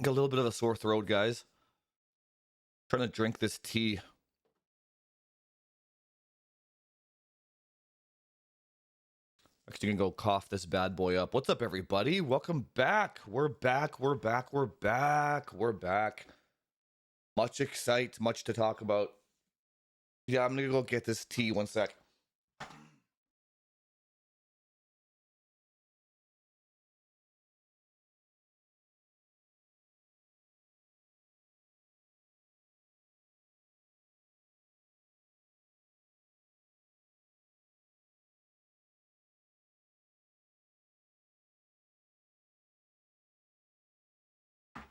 Got a little bit of a sore throat, guys. Trying to drink this tea. Actually, gonna go cough this bad boy up. What's up, everybody? Welcome back. We're back. We're back. We're back. We're back. Much excite. Much to talk about. Yeah, I'm gonna go get this tea. One sec.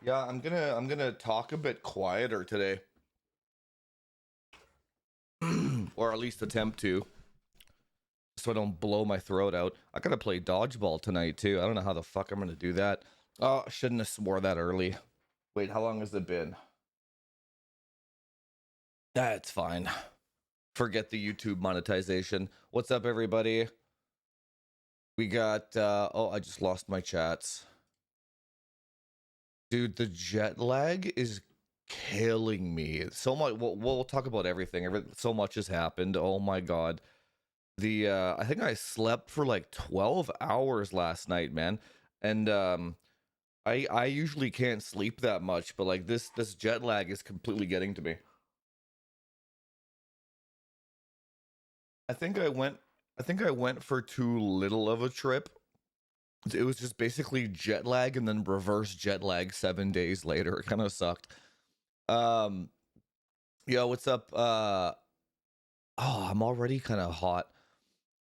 Yeah, I'm gonna talk a bit quieter today, or at least attempt to, so I don't blow my throat out. I gotta play dodgeball tonight too. I don't know how the fuck I'm gonna do that. Oh, I shouldn't have swore that early. Wait, how long has it been? That's fine. Forget the YouTube monetization. What's up, everybody? We got oh, I just lost my chats. Dude, the jet lag is killing me. So much. We'll talk about everything. So much has happened. Oh my god. The I think I slept for like 12 hours last night, man. And I usually can't sleep that much, but like this jet lag is completely getting to me. I think I went I think I went for too little of a trip. It was just basically jet lag and then reverse jet lag 7 days later. It kind of sucked. Um, yo, what's up? Oh, I'm already kind of hot.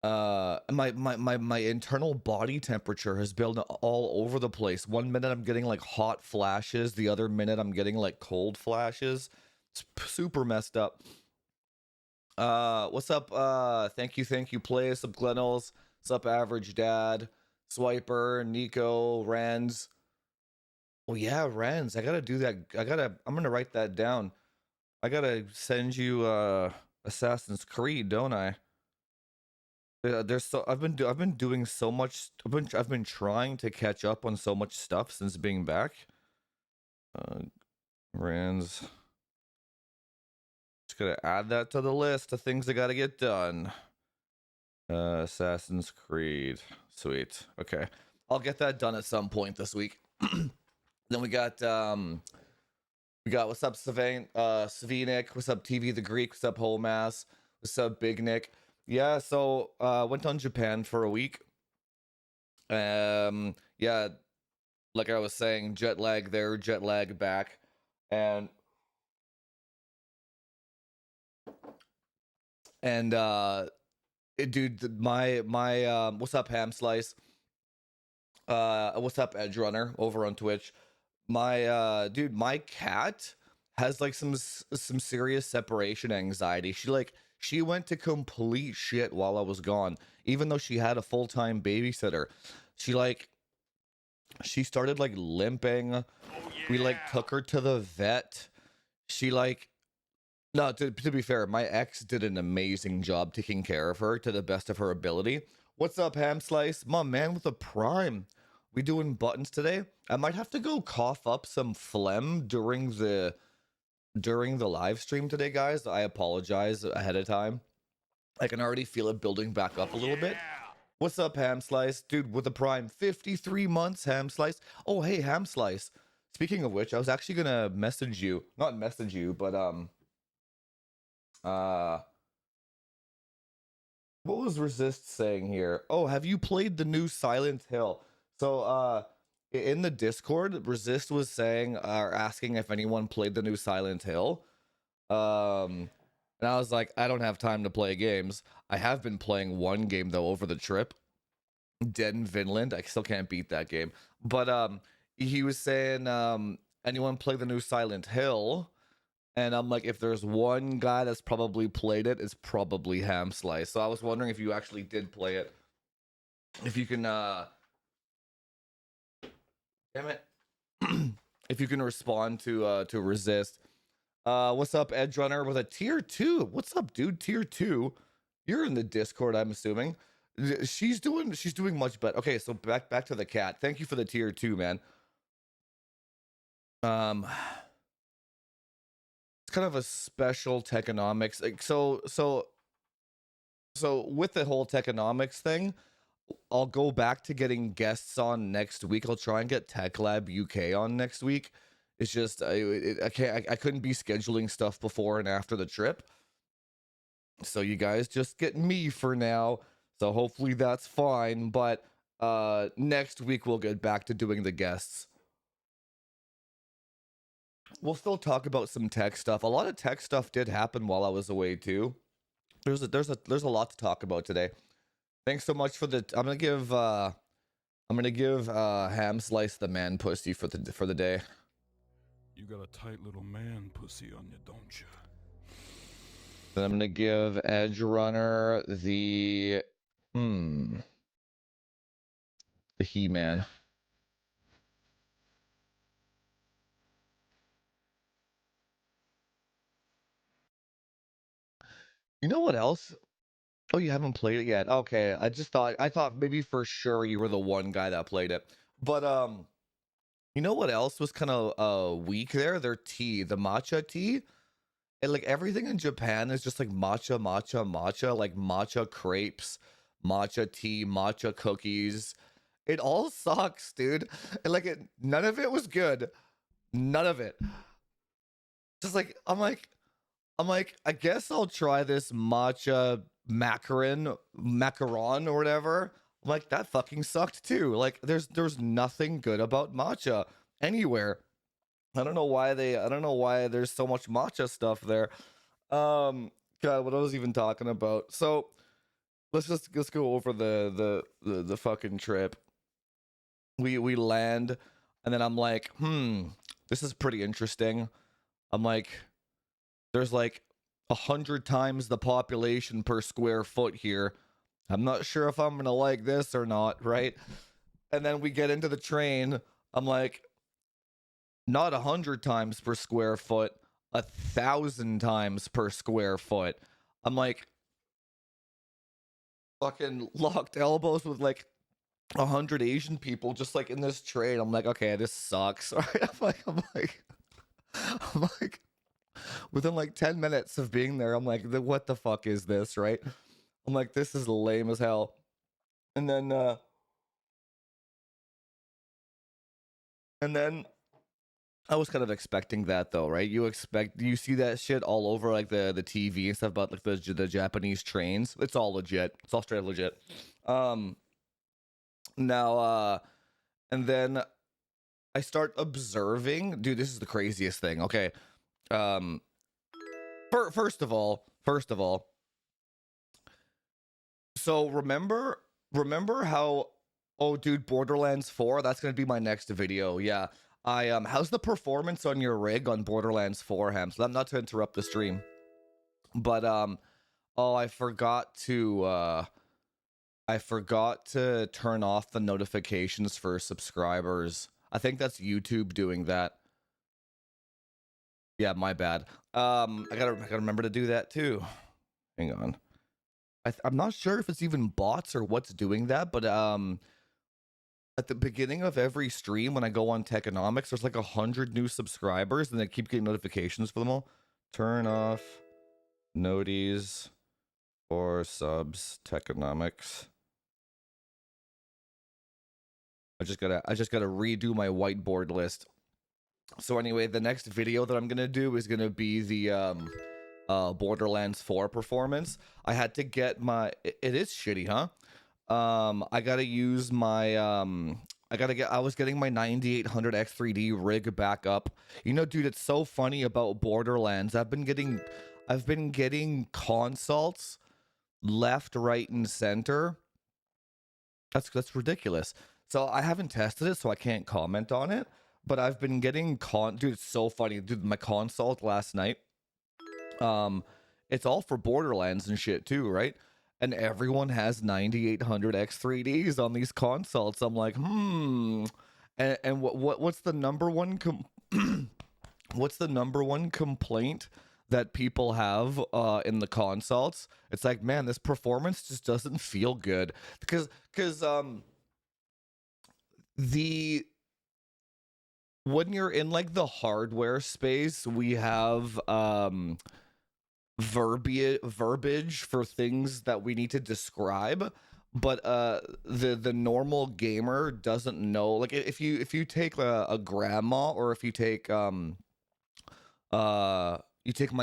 My internal body temperature has been all over the place. One minute I'm getting like hot flashes, the other minute I'm getting like cold flashes. It's super messed up. What's up? Thank you, play. What's up, Glenels? What's up, Average Dad? Swiper, Nico, Rans. Oh yeah, Rens. I gotta do that. I'm gonna write that down. I gotta send you Assassin's Creed, don't I? There's so I've been doing so much. I've been trying to catch up on so much stuff since being back. Uh, Rans. Just gotta add that to the list of things I gotta get done. Assassin's Creed. Sweet. Okay, I'll get that done at some point this week. Then we got what's up, Savinik, what's up, TV the Greek, what's up, Whole Mass, what's up, Big Nick. Yeah, so went on Japan for a week. Yeah, like I was saying, jet lag there, jet lag back. And dude, my what's up, Ham Slice? What's up, Edge Runner over on Twitch? My dude, my cat has like some serious separation anxiety. She went to complete shit while I was gone, even though she had a full-time babysitter. She like she started like limping. Oh We like yeah. took her to the vet. She like no, to be fair, my ex did an amazing job taking care of her to the best of her ability. What's up, Ham Slice? My man with a prime. We doing buttons today? I might have to go cough up some phlegm during the live stream today, guys. I apologize ahead of time. I can already feel it building back up Oh a little bit. yeah. What's up, Ham Slice? Dude, with a prime 53 months, Ham Slice. Oh, hey, Ham Slice. Speaking of which, I was actually gonna message you. Not message you, but uh what was Resist saying here? Oh, have you played the new Silent Hill? So in the Discord, Resist was saying or asking if anyone played the new Silent Hill. And I was like, I don't have time to play games. I have been playing one game though over the trip. Dead in Vinland. I still can't beat that game. But he was saying anyone play the new Silent Hill? And I'm like, if there's one guy that's probably played it, it's probably Ham Slice. So I was wondering if you actually did play it. If you can damn it. If you can respond to Resist. What's up, Edge Runner with a tier 2? What's up, dude? Tier 2. You're in the Discord, I'm assuming. She's doing much better. Okay, so back to the cat. Thank you for the tier 2, man. it's kind of a special techonomics. Like so with the whole techonomics thing, I'll go back to getting guests on next week. I'll try and get Tech Lab UK on next week. It's just I can't I couldn't be scheduling stuff before and after the trip. So you guys just get me for now. So hopefully that's fine, but next week we'll get back to doing the guests. We'll still talk about some tech stuff. A lot of tech stuff did happen while I was away too. There's a lot to talk about today. Thanks so much for the I'm gonna give Ham Slice the man pussy for the day. You got a tight little man pussy on you, don't you? Then I'm gonna give Edge Runner the He-Man. You know what else? Oh, you haven't played it yet. Okay, I thought maybe for sure you were the one guy that played it. But you know what else was kind of weak there? Their tea, the matcha tea. And like everything in Japan is just like matcha, matcha, matcha, like matcha crepes, matcha tea, matcha cookies. It all sucks, dude. And like none of it was good. None of it. Just like I'm like, I guess I'll try this matcha macaron or whatever. I'm like, that fucking sucked too. Like there's nothing good about matcha anywhere. I don't know why there's so much matcha stuff there. God, what I was even talking about. So let's go over the fucking trip. We land and then I'm like, this is pretty interesting. I'm like, there's like 100 times the population per square foot here. I'm not sure if I'm gonna like this or not, right? And then we get into the train. I'm like, not 100 times per square foot, 1,000 times per square foot. I'm like, fucking locked elbows with like 100 Asian people just like in this train. I'm like, okay, this sucks. Right? I'm like, within like 10 minutes of being there, I'm like, what the fuck is this, right? I'm like, this is lame as hell. And then and then I was kind of expecting that though, right? You see that shit all over like the TV and stuff about like the Japanese trains. It's all legit. It's all straight legit. Um now and then I start observing, dude, this is the craziest thing. Okay. Um first of all, so remember how oh dude, Borderlands 4, that's going to be my next video. Yeah. How's the performance on your rig on Borderlands 4, Ham? So I'm not to interrupt the stream. But oh, I forgot to turn off the notifications for subscribers. I think that's YouTube doing that. Yeah, my bad. I gotta remember to do that too. Hang on. I'm not sure if it's even bots or what's doing that, but at the beginning of every stream when I go on Techonomics, there's like 100 new subscribers, and I keep getting notifications for them all. Turn off noties for subs Techonomics. I just gotta redo my whiteboard list. So anyway, the next video that I'm gonna do is gonna be the Borderlands 4 performance. I had to get my it is shitty, huh? I gotta use my I was getting my 9800 X3D rig back up. You know, dude, it's so funny about Borderlands. I've been getting consults left, right, and center. That's ridiculous. So I haven't tested it, so I can't comment on it. But I've been getting dude, it's so funny. Dude, my consult last night. It's all for Borderlands and shit too, right? And everyone has 9800 X3Ds on these consults. I'm like, and what's the number one what's the number one complaint that people have in the consults? It's like, man, this performance just doesn't feel good because the when you're in like the hardware space, we have verbiage for things that we need to describe, but the normal gamer doesn't know. Like if you take a grandma, or if you take my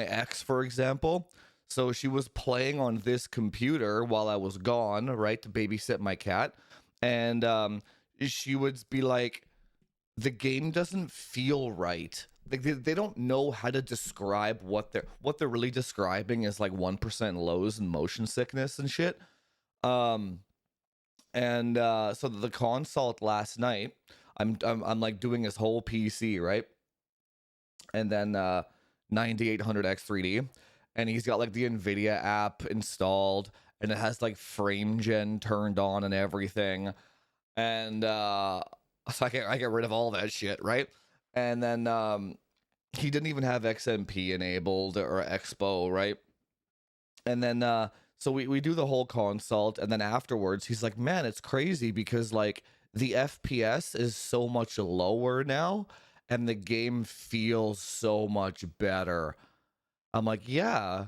ex, for example. So she was playing on this computer while I was gone, right, to babysit my cat. And she would be like, the game doesn't feel right. Like they don't know how to describe what they're really describing is like 1% lows and motion sickness and shit. Um and so the consult last night, I'm like doing his whole PC, right? And then 9800X3D, and he's got like the Nvidia app installed, and it has like frame gen turned on and everything. And so I get rid of all that shit, right? And then he didn't even have XMP enabled or Expo, right? And then so we do the whole consult, and then afterwards he's like, man, it's crazy because like the FPS is so much lower now, and the game feels so much better. I'm like, yeah,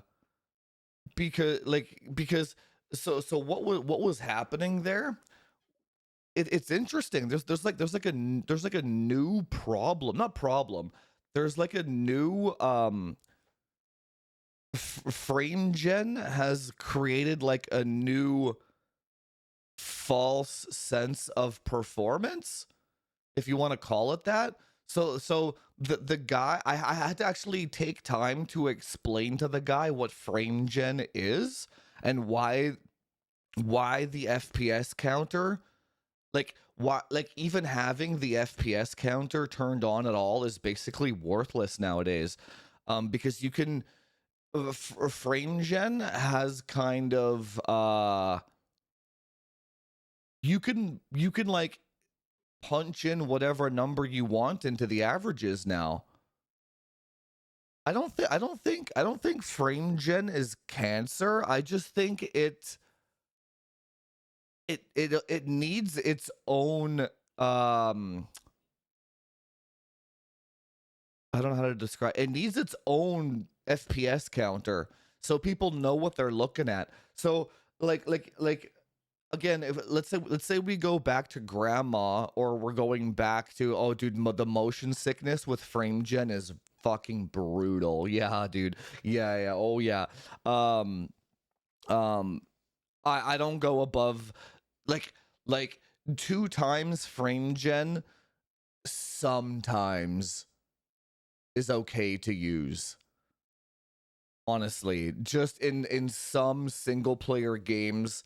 because so what was happening there? It's interesting. There's like a new problem, not problem. There's like a new frame gen has created like a new false sense of performance, if you want to call it that. So the guy, I had to actually take time to explain to the guy what frame gen is, and why the FPS counter, like why, like even having the FPS counter turned on at all is basically worthless nowadays. Because you can frame gen has kind of you can like punch in whatever number you want into the averages now. I don't think frame gen is cancer. I just think it needs its own I don't know how to describe. It needs its own FPS counter so people know what they're looking at. So like again, if let's say we go back to grandma, or we're going back to, oh dude, the motion sickness with frame gen is fucking brutal. Yeah, dude. Yeah. Oh yeah. Um um I don't go above like like 2 times frame gen sometimes is okay to use, honestly, just in some single player games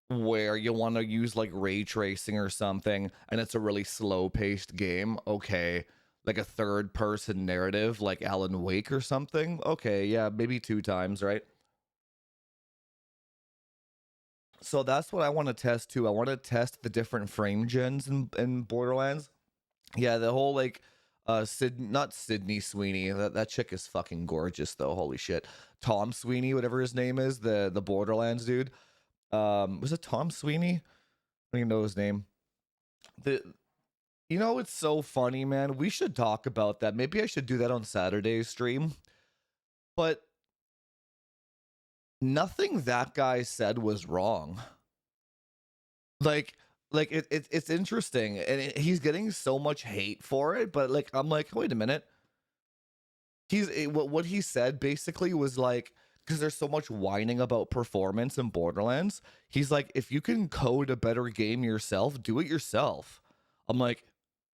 where you want to use like ray tracing or something, and it's a really slow paced game. Okay, like a third person narrative like Alan Wake or something. Okay, yeah, maybe 2 times, right? So that's what I want to test too. I want to test the different frame gens in Borderlands. Yeah, the whole like not Sydney Sweeney. That chick is fucking gorgeous though. Holy shit. Tom Sweeney, whatever his name is, the Borderlands dude. Was it Tom Sweeney? I don't even know his name. The You know, it's so funny, man. We should talk about that. Maybe I should do that on Saturday's stream. But nothing that guy said was wrong. Like it's interesting, and he's getting so much hate for it, but like I'm like, wait a minute. What he said basically was like, because there's so much whining about performance in Borderlands. He's like, if you can code a better game yourself, do it yourself. I'm like,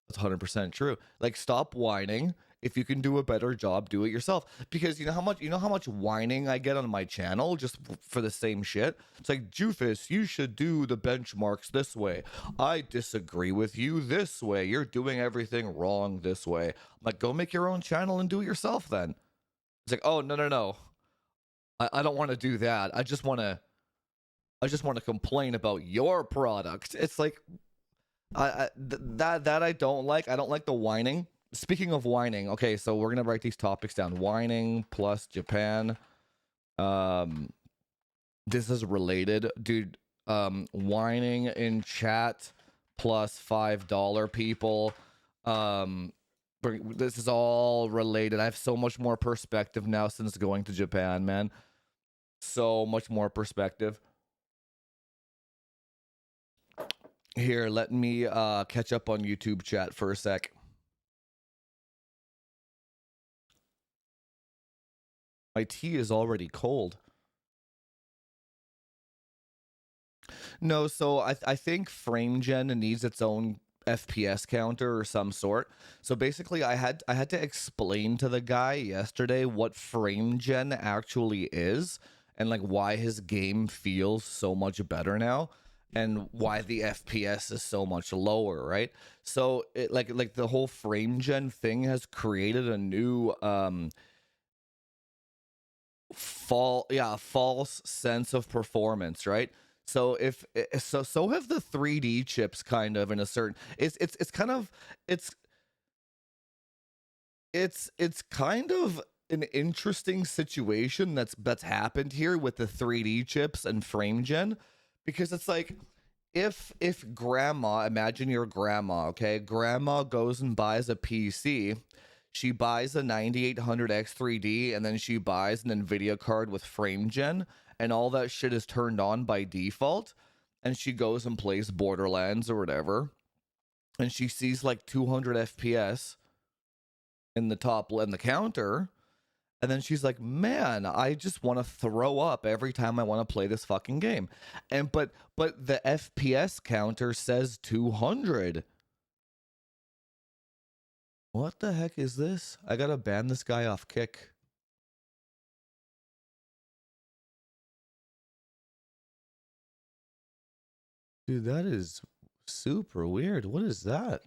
that's 100% true. Like, stop whining. If you can do a better job, do it yourself. Because you know how much whining I get on my channel just for the same shit. It's like, Jufus, you should do the benchmarks this way. I disagree with you this way. You're doing everything wrong this way. I'm like, go make your own channel and do it yourself then. It's like, oh no. I don't want to do that. I just want to complain about your product. It's like, that I don't like. I don't like the whining. Speaking of whining, okay, so we're gonna write these topics down. Whining plus Japan. Um, this is related, dude. Whining in chat plus $5 people. This is all related. I have so much more perspective now since going to Japan, man. So much more perspective. Here, let me catch up on YouTube chat for a sec. My tea is already cold. No, so I think FrameGen needs its own FPS counter or some sort. So basically, I had to explain to the guy yesterday what FrameGen actually is and like why his game feels so much better now and why the FPS is so much lower, right? So it like the whole FrameGen thing has created a new false sense of performance, right? So if so have the 3D chips kind of in a certain it's kind of it's it's kind of an interesting situation that's happened here with the 3D chips and frame gen, because it's like if grandma, imagine your grandma, okay? Grandma goes and buys a PC. She buys a 9800X 3D and then she buys an Nvidia card with frame gen and all that shit is turned on by default, and she goes and plays Borderlands or whatever and she sees like 200 FPS in the top in the counter, and then she's like, "Man, I just want to throw up every time I want to play this fucking game." And but the FPS counter says 200. What the heck is this? I got to ban this guy off Kick. Dude, that is super weird. What is that?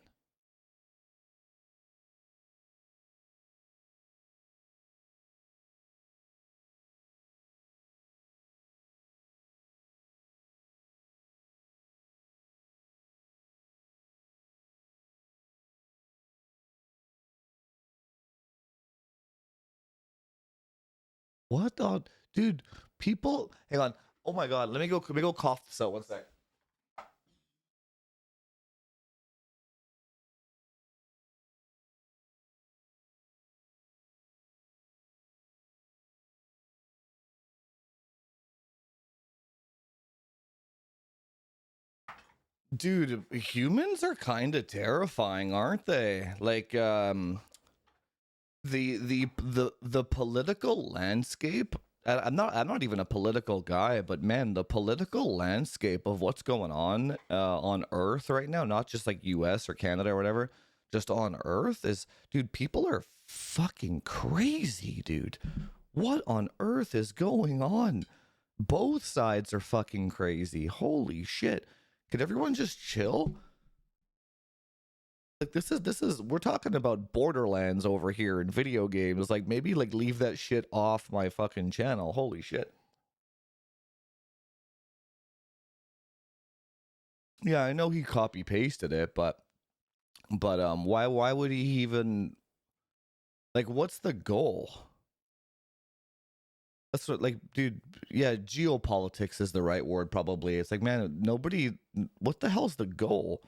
What the dude? People, hang on. Oh my god, let me go cough this out 1 sec. Dude, humans are kind of terrifying, aren't they? Like the political landscape. I'm not even a political guy, but man, the political landscape of what's going on Earth right now, not just like US or Canada or whatever, just on Earth is, dude, people are fucking crazy, dude. What on earth is going on? Both sides are fucking crazy. Holy shit. Could everyone just chill? Like this is we're talking about Borderlands over here in video games. Like maybe like leave that shit off my fucking channel. Holy shit. Yeah, I know he copy pasted it, but why would he even, like, what's the goal? That's what, like, dude, yeah, geopolitics is the right word probably. It's like, man, nobody, what the hell's the goal?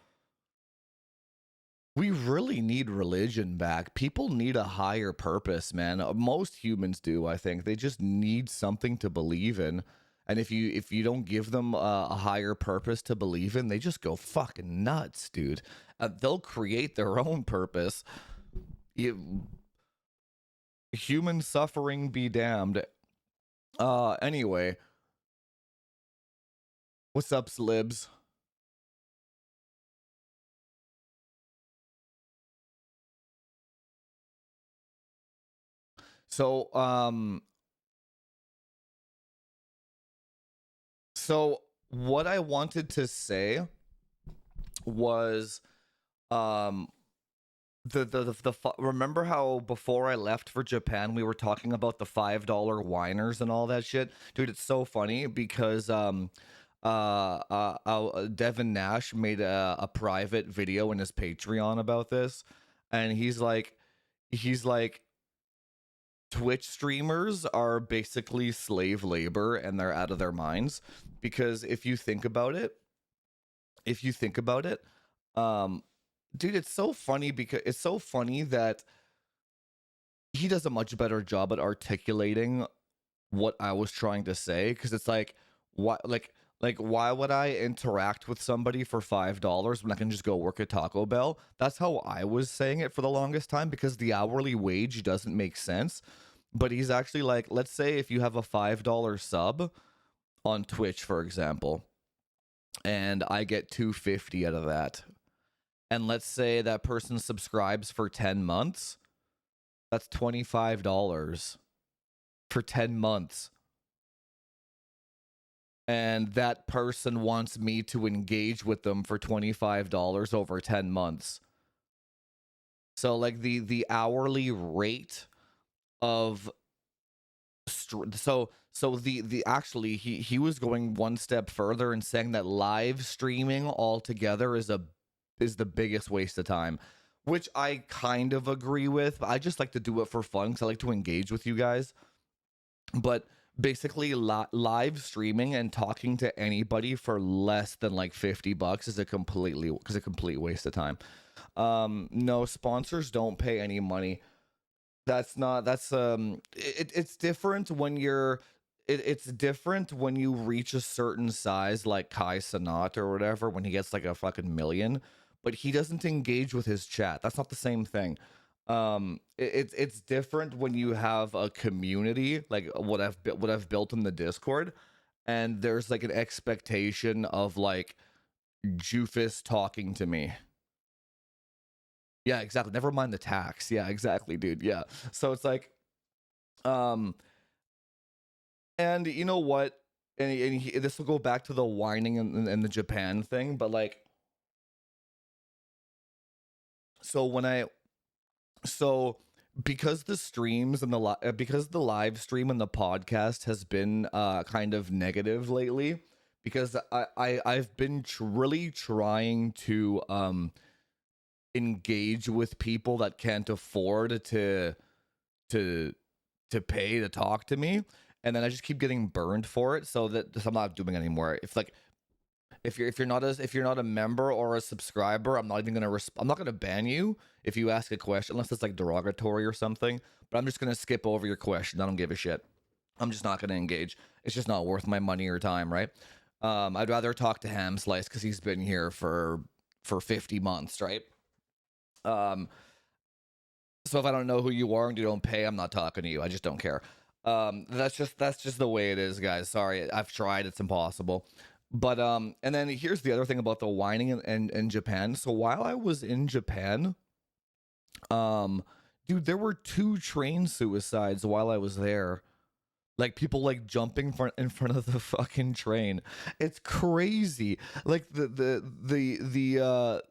We really need religion back. People need a higher purpose, man. Most humans do, I think. They just need something to believe in. And if you don't give them a higher purpose to believe in, they just go fucking nuts, dude. They'll create their own purpose. Human suffering be damned. Anyway, what's up, Slibs? So, so what I wanted to say was, um, remember how before I left for Japan we were talking about the $5 whiners and all that shit, dude. It's so funny because Devin Nash made a private video in his Patreon about this, and he's like Twitch streamers are basically slave labor and they're out of their minds, because if you think about it, um dude, it's so funny because it's so funny that he does a much better job at articulating what I was trying to say, because it's like, why, like why would I interact with somebody for $5 when I can just go work at Taco Bell? That's how I was saying it for the longest time, because the hourly wage doesn't make sense. But he's actually like, let's say if you have a $5 sub on Twitch, for example, and I get 250 out of that, and let's say that person subscribes for 10 months, that's $25 for 10 months. And that person wants me to engage with them for $25 over 10 months. So like the hourly rate of the actually he was going one step further and saying that live streaming altogether is the biggest waste of time, which I kind of agree with. But I just like to do it for fun because I like to engage with you guys. But basically, live streaming and talking to anybody for less than like $50 is a complete waste of time. No, sponsors don't pay any money. That's not that's it's different when it's different when you reach a certain size, like Kai Sanat or whatever, when he gets like a fucking million, but he doesn't engage with his chat. That's not the same thing. It's different when you have a community like what I've built in the Discord, and there's like an expectation of like Jufus talking to me. Yeah, exactly. Never mind the tax. Yeah, exactly, dude. Yeah. So it's like, um, and you know what? This will go back to the whining and the Japan thing, but like, so when I, so because the streams and because the live stream and the podcast has been kind of negative lately, because I've been really trying to engage with people that can't afford to to pay to talk to me, and then I just keep getting burned for it, so I'm not doing it anymore. If like if you're not a member or a subscriber, I'm not even gonna I'm not gonna ban you if you ask a question unless it's like derogatory or something. But I'm just gonna skip over your question. I don't give a shit. I'm just not gonna engage. It's just not worth my money or time, right? I'd rather talk to Ham Slice because he's been here for 50 months, right? Um, so if I don't know who you are and you don't pay, I'm not talking to you. I just don't care. That's just the way it is, guys. Sorry, I've tried. It's impossible. But and then here's the other thing about the whining in Japan. So while I was in Japan, um, dude, there were 2 train suicides while I was there. Like people like jumping in front of the fucking train. It's crazy. Like the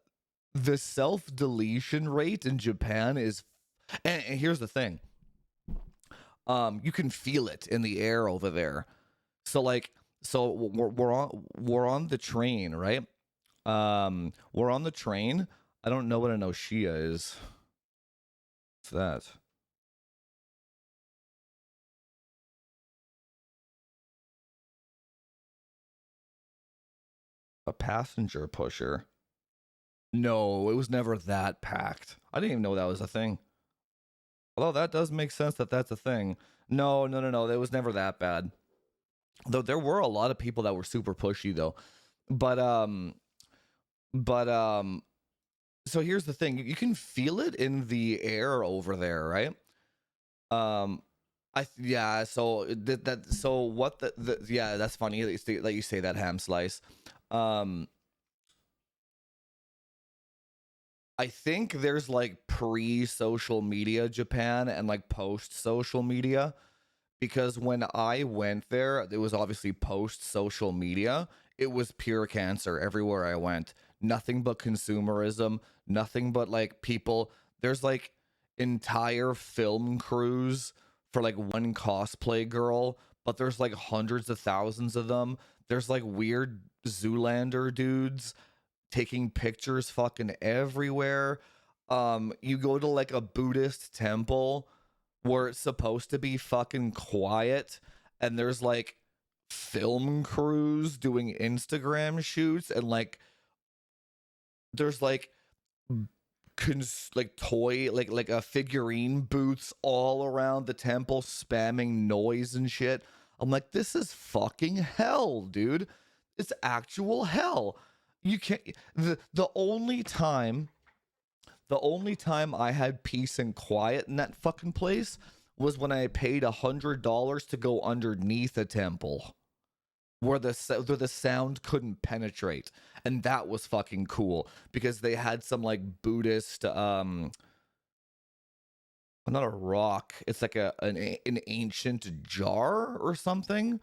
self deletion rate in Japan is, and here's the thing, you can feel it in the air over there. So like, so we're on the train, right? We're on the train. I don't know what an Oshia is. What's that? A passenger pusher? No, it was never that packed. I didn't even know that was a thing. Although that does make sense that that's a thing. No, no, no, no. It was never that bad. Though there were a lot of people that were super pushy though. But but so here's the thing. You can feel it in the air over there, right? Um yeah, so so what the yeah, that's funny that you say that, Ham Slice. Um I think there's like pre-social media Japan and like post-social media, because when I went there, it was obviously post-social media. It was pure cancer everywhere I went. Nothing but consumerism, nothing but like people. There's like entire film crews for like one cosplay girl, but there's like hundreds of thousands of them. There's like weird Zoolander dudes taking pictures fucking everywhere. You go to like a Buddhist temple where it's supposed to be fucking quiet, and there's like film crews doing Instagram shoots, and like there's like like toy like a figurine booths all around the temple spamming noise and shit. I'm like, this is fucking hell, dude. It's actual hell. You can't the only time I had peace and quiet in that fucking place was when I paid $100 to go underneath a temple where the sound couldn't penetrate, and that was fucking cool because they had some like Buddhist not a rock, it's like an ancient jar or something.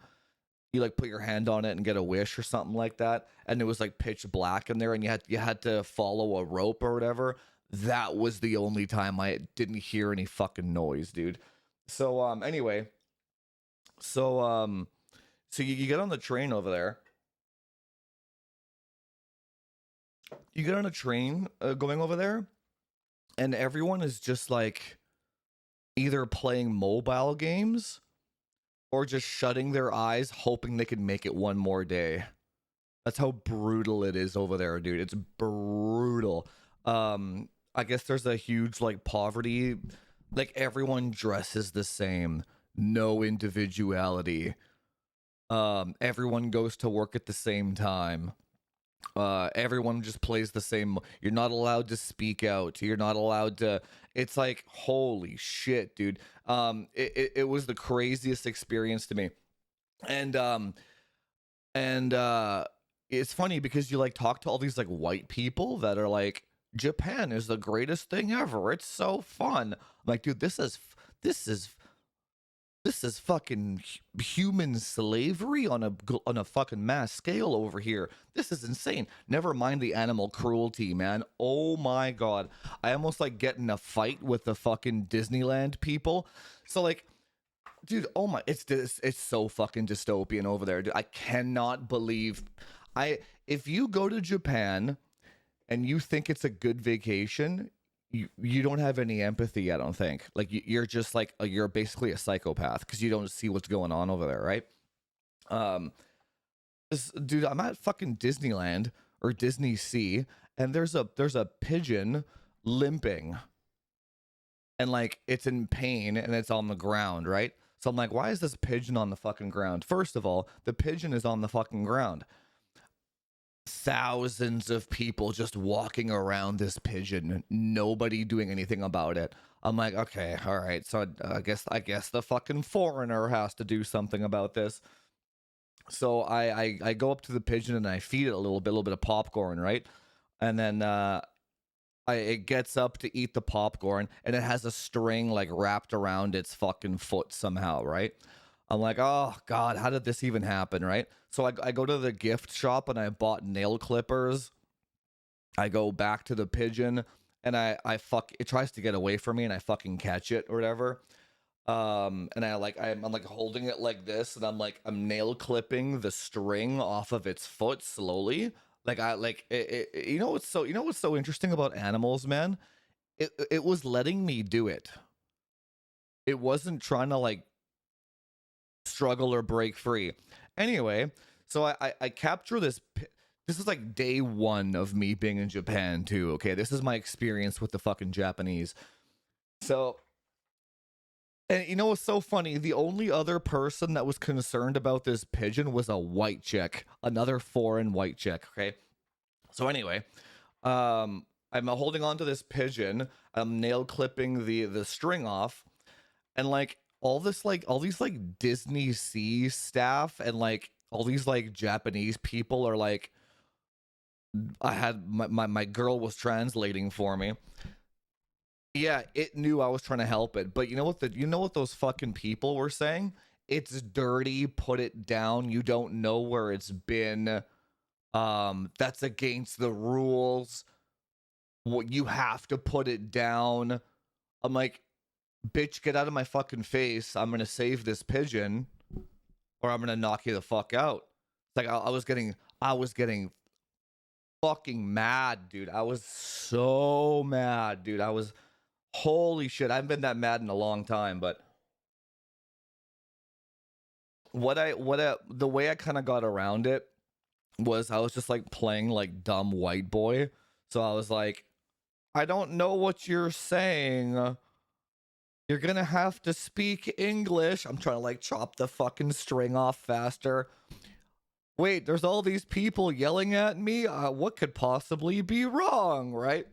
You like put your hand on it and get a wish or something like that, and it was like pitch black in there, and you had to follow a rope or whatever. That was the only time I didn't hear any fucking noise, dude. So anyway, so you get on the train over there. You get on a train going over there, and everyone is just like either playing mobile games or just shutting their eyes hoping they can make it one more day. That's how brutal it is over there, dude. It's brutal. I guess there's a huge like poverty, like everyone dresses the same, no individuality. Everyone goes to work at the same time. Everyone just plays the same. You're not allowed to speak out. You're not allowed to. It's like, holy shit, dude. It was the craziest experience to me. And it's funny because you like talk to all these like white people that are like, Japan is the greatest thing ever, it's so fun. I'm like, dude, this is this is fucking human slavery on a fucking mass scale over here. This is insane. Never mind the animal cruelty, man. Oh my god. I almost like get in a fight with the fucking Disneyland people. So like, dude, oh my, it's so fucking dystopian over there, dude. I cannot believe if you go to Japan and you think it's a good vacation, you don't have any empathy. I don't think. Like you're just like you're basically a psychopath because you don't see what's going on over there, right? Um, dude, I'm at fucking Disneyland or Disney Sea, and there's a pigeon limping, and like it's in pain and it's on the ground, right? So I'm like, why is this pigeon on the fucking ground? First of all, the pigeon is on the fucking ground. Thousands of people just walking around this pigeon, nobody doing anything about it. I'm like, okay, all right, so I guess the fucking foreigner has to do something about this. So I go up to the pigeon and I feed it a little bit of popcorn, right? And then it gets up to eat the popcorn, and it has a string like wrapped around its fucking foot somehow, right? I'm like, oh god, how did this even happen, right? So I go to the gift shop and I bought nail clippers. I go back to the pigeon, and I fuck it tries to get away from me, and I fucking catch it or whatever. And I'm like holding it like this, and I'm nail clipping the string off of its foot slowly. Like I like it, you know what's so interesting about animals, man? It was letting me do it. It wasn't trying to like struggle or break free. Anyway, so I capture this. This is like day one of me being in Japan too. Okay, this is my experience with the fucking Japanese. So, and you know what's so funny? The only other person that was concerned about this pigeon was a white chick, another foreign white chick. Okay, so anyway, I'm holding on to this pigeon. I'm nail clipping the string off, and like all these like Disney Sea staff and like all these like Japanese people are like, I had my girl was translating for me. Yeah, it knew I was trying to help it, but you know what those fucking people were saying? It's dirty, put it down. You don't know where it's been. That's against the rules. What, you have to put it down. I'm like, bitch, get out of my fucking face. I'm gonna save this pigeon, or I'm gonna knock you the fuck out. It's like I was getting fucking mad, dude. I was so mad, dude. I was holy shit. I haven't been that mad in a long time, but the way I kind of got around it was I was just like playing like dumb white boy. So I was like, I don't know what you're saying. You're gonna have to speak English. I'm trying to like chop the fucking string off faster. Wait, there's all these people yelling at me. What could possibly be wrong, right?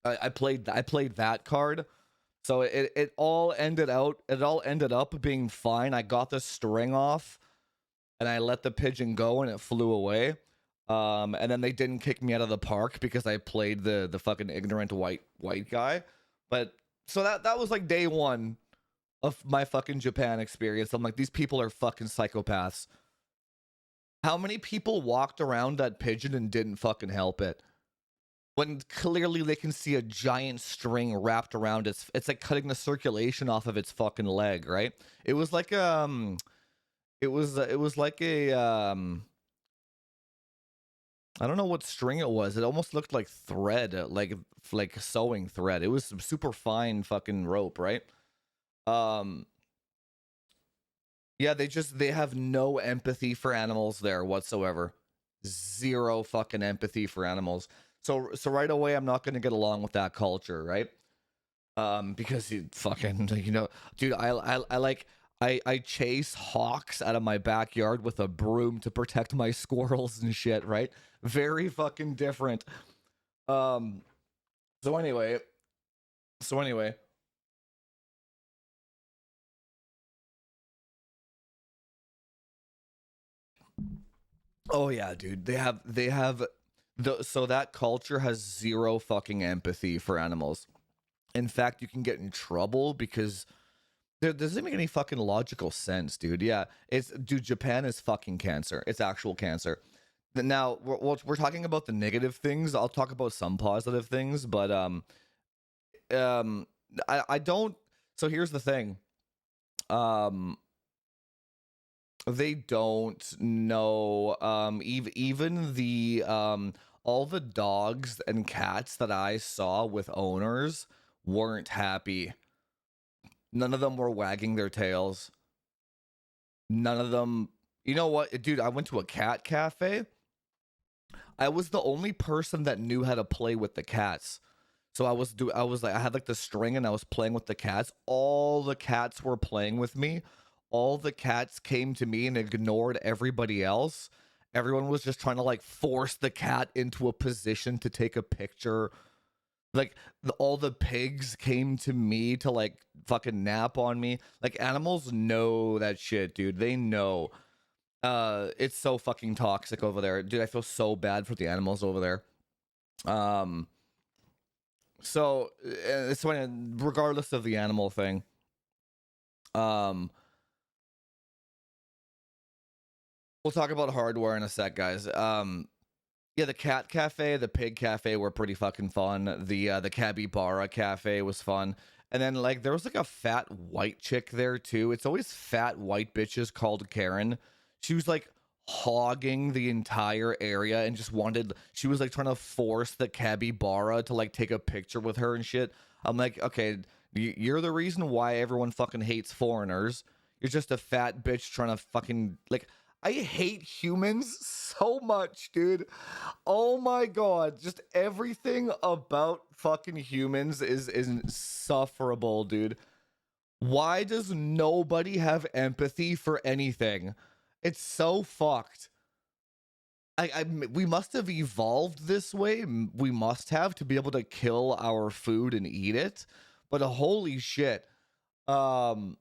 I played that card, so it all ended up being fine. I got the string off, and I let the pigeon go, and it flew away. And then they didn't kick me out of the park because I played the fucking ignorant white guy. But so that was like day one of my fucking Japan experience. I'm like, these people are fucking psychopaths. How many people walked around that pigeon and didn't fucking help it? When clearly they can see a giant string wrapped around it's like cutting the circulation off of its fucking leg, right? It was like it was like a I don't know what string it was. It almost looked like thread, like sewing thread. It was some super fine fucking rope, right? Um yeah, they have no empathy for animals there whatsoever. Zero fucking empathy for animals. So right away I'm not going to get along with that culture, right? Because you fucking, dude, I like I chase hawks out of my backyard with a broom to protect my squirrels and shit, right? Very fucking different. Um so anyway, so anyway, oh yeah, dude. They have so that culture has zero fucking empathy for animals. In fact, you can get in trouble because there doesn't make any fucking logical sense, dude. Yeah, Japan is fucking cancer. It's actual cancer. Now we're talking about the negative things. I'll talk about some positive things, but um, I don't. So here's the thing. Um, they don't know. Even the all the dogs and cats that I saw with owners weren't happy. None of them were wagging their tails. None of them. You know what, dude? I went to a cat cafe. I was the only person that knew how to play with the cats. So I was like I had like the string and I was playing with the cats. All the cats were playing with me. All the cats came to me and ignored everybody else. Everyone was just trying to like force the cat into a position to take a picture. Like all the pigs came to me to like fucking nap on me. Like animals know that shit, dude. They know. It's so fucking toxic over there, dude. I feel so bad for the animals over there. Um, so it's when, regardless of the animal thing, um, we'll talk about hardware in a sec, guys. Yeah, the cat cafe, the pig cafe were pretty fucking fun. The capybara cafe was fun. And then like there was like a fat white chick there too. It's always fat white bitches called Karen. She was like hogging the entire area and just wanted she was like trying to force the capybara to like take a picture with her and shit. I'm like, okay, you're the reason why everyone fucking hates foreigners. You're just a fat bitch trying to fucking like I hate humans so much, dude. Oh my god, just everything about fucking humans is insufferable, dude. Why does nobody have empathy for anything? It's so fucked. We must have evolved this way. We must have to be able to kill our food and eat it. But holy shit. Um,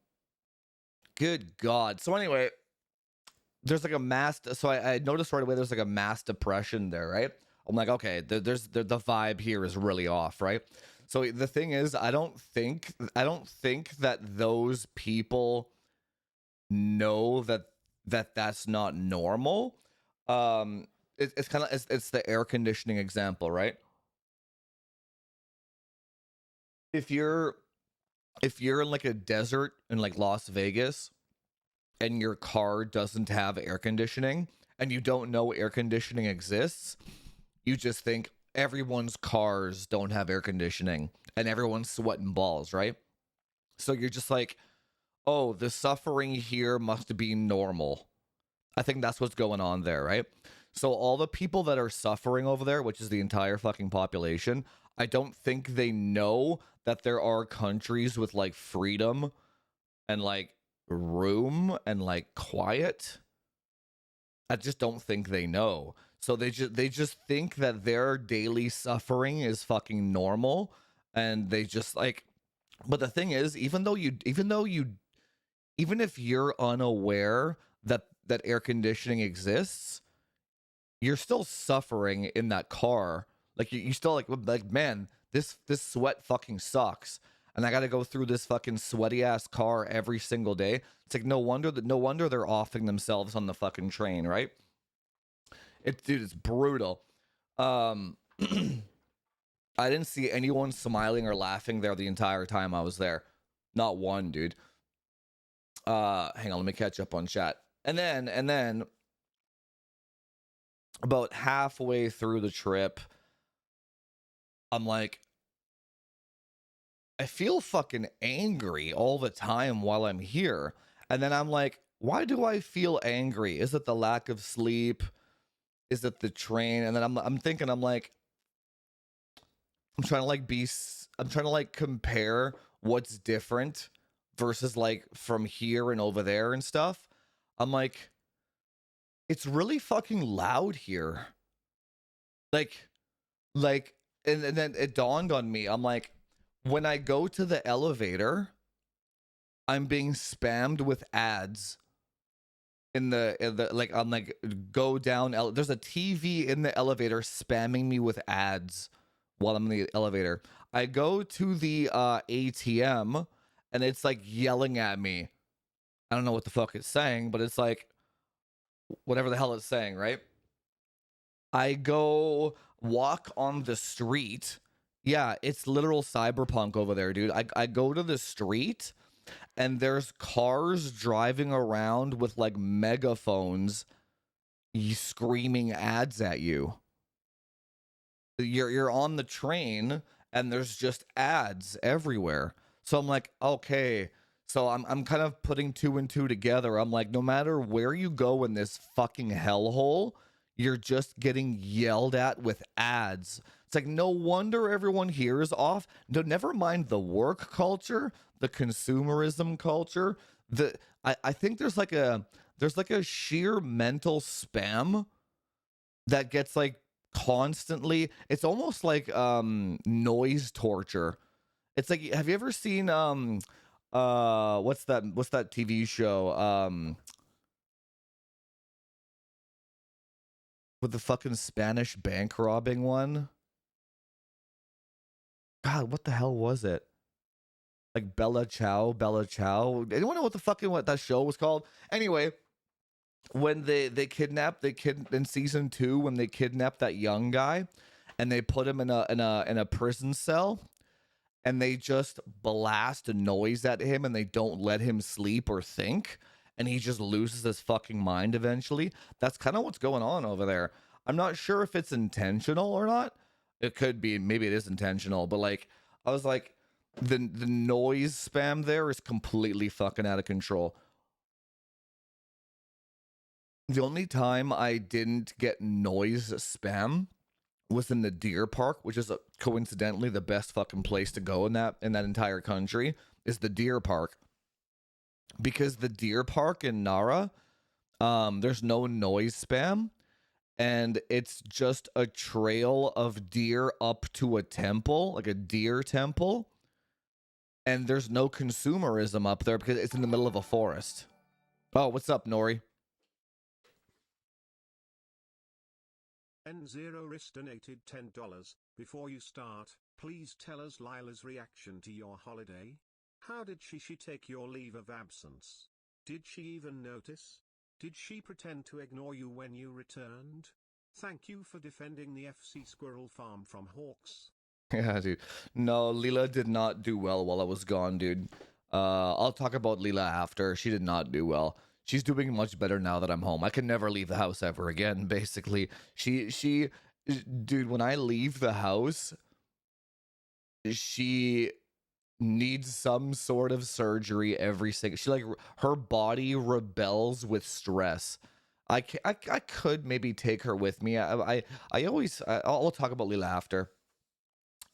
good god. So anyway, there's like a mass. So I noticed right away there's like a mass depression there, right? I'm like, okay, the vibe here is really off, right? So the thing is, I don't think that those people know that's not normal. It's kind of it's the air conditioning example, right? If you're if you're in like a desert in like Las Vegas and your car doesn't have air conditioning and you don't know air conditioning exists, you just think everyone's cars don't have air conditioning and everyone's sweating balls, right? So you're just like, oh, the suffering here must be normal. I think that's what's going on there, right? So all the people that are suffering over there, which is the entire fucking population, I don't think they know that there are countries with like freedom and like room and like quiet. I just don't think they know. So they just think that their daily suffering is fucking normal, and they just like. But the thing is, even if you're unaware that air conditioning exists, you're still suffering in that car. Like you still like man, this sweat fucking sucks, and I got to go through this fucking sweaty ass car every single day. It's like no wonder they're offing themselves on the fucking train, right? Dude, it's brutal. Um, I didn't see anyone smiling or laughing there the entire time I was there. Not one, dude. Hang on, let me catch up on chat. And then about halfway through the trip, I'm like, I feel fucking angry all the time while I'm here. And then I'm like, why do I feel angry? Is it the lack of sleep? Is it the train? And then I'm thinking, I'm like, I'm trying to like compare what's different versus like from here and over there and stuff. I'm like, it's really fucking loud here. Like like and then it dawned on me. I'm like, when I go to the elevator, I'm being spammed with ads in the like I'm like go down there's a TV in the elevator spamming me with ads while I'm in the elevator. I go to the ATM and it's like yelling at me. I don't know what the fuck it's saying, but it's like whatever the hell it's saying, right? I go walk on the street. Yeah, it's literal cyberpunk over there, dude. I go to the street and there's cars driving around with like megaphones screaming ads at you. You're on the train and there's just ads everywhere. So I'm like, okay. So I'm kind of putting two and two together. I'm like, no matter where you go in this fucking hellhole, you're just getting yelled at with ads. It's like no wonder everyone here is off. No, never mind the work culture, the consumerism culture. I think there's like a sheer mental spam that gets like constantly. It's almost like noise torture. It's like, have you ever seen what's that TV show with the fucking Spanish bank robbing one? God, what the hell was it? Like Bella Ciao. Anyone know what the fucking what that show was called? Anyway, when they kid in season 2 when they kidnapped that young guy and they put him in a prison cell and they just blast a noise at him and they don't let him sleep or think, and he just loses his fucking mind eventually. That's kind of what's going on over there. I'm not sure if it's intentional or not. It could be, maybe it is intentional, but like I was like, the noise spam there is completely fucking out of control. The only time I didn't get noise spam was in the deer park, which is coincidentally the best fucking place to go in that entire country is the deer park, because the deer park in Nara, there's no noise spam, and it's just a trail of deer up to a temple, like a deer temple, and there's no consumerism up there because it's in the middle of a forest. Oh, what's up, Nori? N0 Risk donated $10. Before you start, please tell us Lila's reaction to your holiday. How did she take your leave of absence? Did she even notice? Did she pretend to ignore you when you returned? Thank you for defending the FC Squirrel Farm from hawks. Yeah, dude. No, Leela did not do well while I was gone, dude. I'll talk about Leela after. She did not do well. She's doing much better now that I'm home. I can never leave the house ever again, basically. Dude, when I leave the house, she needs some sort of surgery every single. She like her body rebels with stress. I could maybe take her with me. I'll talk about Leela after.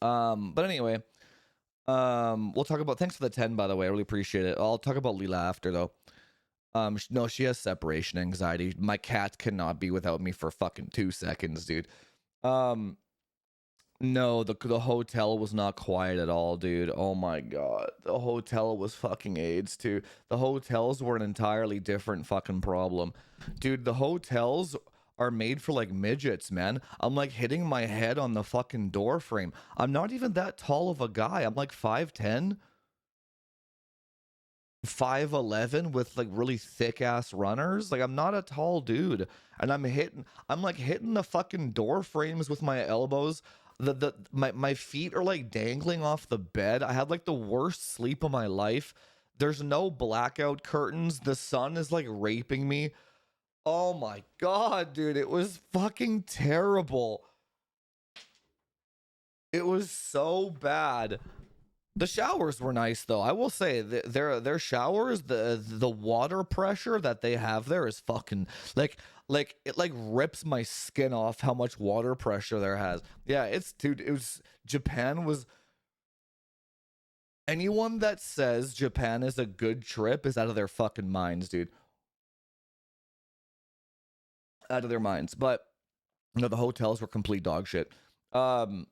But anyway, we'll talk about. Thanks for the 10, by the way. I really appreciate it. I'll talk about Leela after though. No, she has separation anxiety. My cat cannot be without me for fucking 2 seconds, dude. Um, no, the hotel was not quiet at all, dude. Oh my god. The hotel was fucking AIDS too. The hotels were an entirely different fucking problem. Dude, the hotels are made for like midgets, man. I'm like hitting my head on the fucking door frame. I'm not even that tall of a guy. I'm like 5'10", 5'11" with like really thick ass runners. Like I'm not a tall dude. And I'm like hitting the fucking door frames with my elbows. My feet are like dangling off the bed. I had like the worst sleep of my life. There's no blackout curtains. The sun is like raping me. Oh my god, dude, it was fucking terrible. It was so bad. The showers were nice though. I will say their showers, the water pressure that they have there is fucking like it like rips my skin off how much water pressure there has. Yeah, it's dude, it was Japan was anyone that says Japan is a good trip is out of their fucking minds, dude. Out of their minds. But you know, the hotels were complete dog shit. Um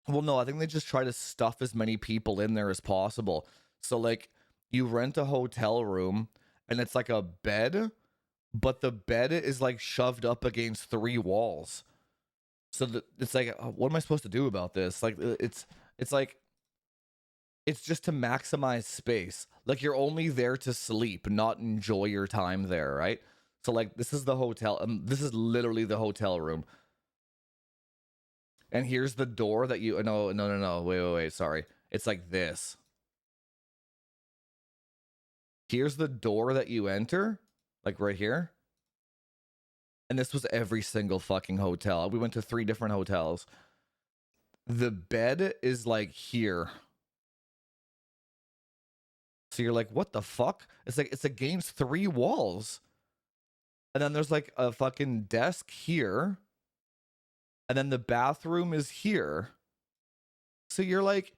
Well, no, I think they just try to stuff as many people in there as possible. So, like, you rent a hotel room and it's like a bed, but the bed is like shoved up against 3 walls. So it's like, what am I supposed to do about this? Like, it's like, it's just to maximize space. Like, you're only there to sleep, not enjoy your time there, right? So, like, this is the hotel. This is literally the hotel room. And here's the door that you no. Wait. Sorry. It's like this. Here's the door that you enter, like right here. And this was every single fucking hotel. We went to 3 different hotels. The bed is like here. So you're like, what the fuck? It's like it's against 3 walls. And then there's like a fucking desk here. And then the bathroom is here. So you're like,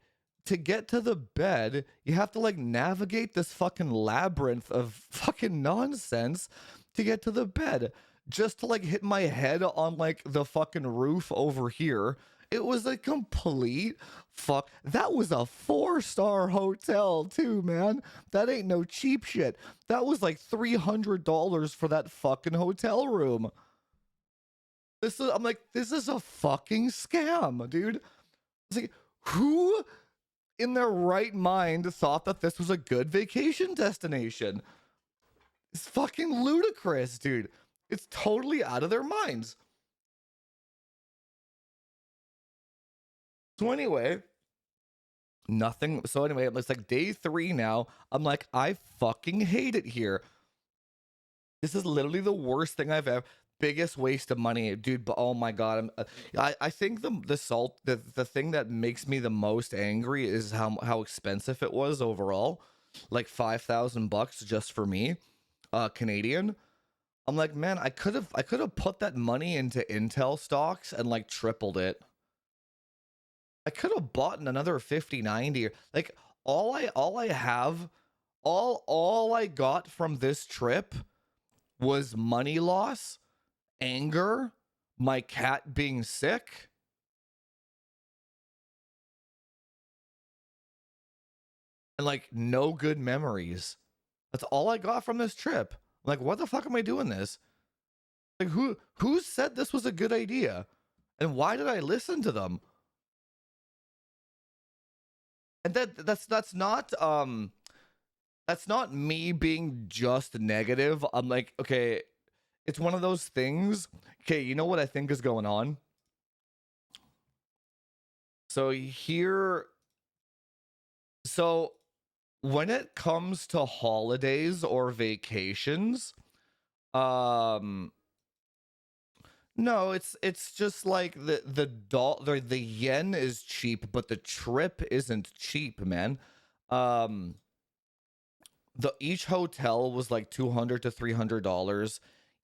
to get to the bed, you have to like navigate this fucking labyrinth of fucking nonsense to get to the bed. Just to like hit my head on like the fucking roof over here. It was a complete fuck. That was a 4-star hotel too, man. That ain't no cheap shit. That was like $300 for that fucking hotel room. I'm like, this is a fucking scam, dude. It's like, who in their right mind thought that this was a good vacation destination? It's fucking ludicrous, dude. It's totally out of their minds. So anyway, nothing. So anyway, it's like day 3 now. I'm like, I fucking hate it here. This is literally the worst thing I've ever. Biggest waste of money, dude. But oh my god, I think the thing that makes me the most angry is how expensive it was overall, like $5,000 just for me, Canadian. I'm like, man, I could have put that money into Intel stocks and like tripled it. I could have bought another 5090. Like all I have, all I got from this trip was money loss, anger, my cat being sick, and like no good memories. That's all I got from this trip. I'm like, what the fuck am I doing this? Like who said this was a good idea? And why did I listen to them? And that's not me being just negative. I'm like, okay, it's one of those things. Okay, you know what I think is going on? So when it comes to holidays or vacations, no, it's just like the yen is cheap, but the trip isn't cheap, man. Each hotel was like $200 to $300.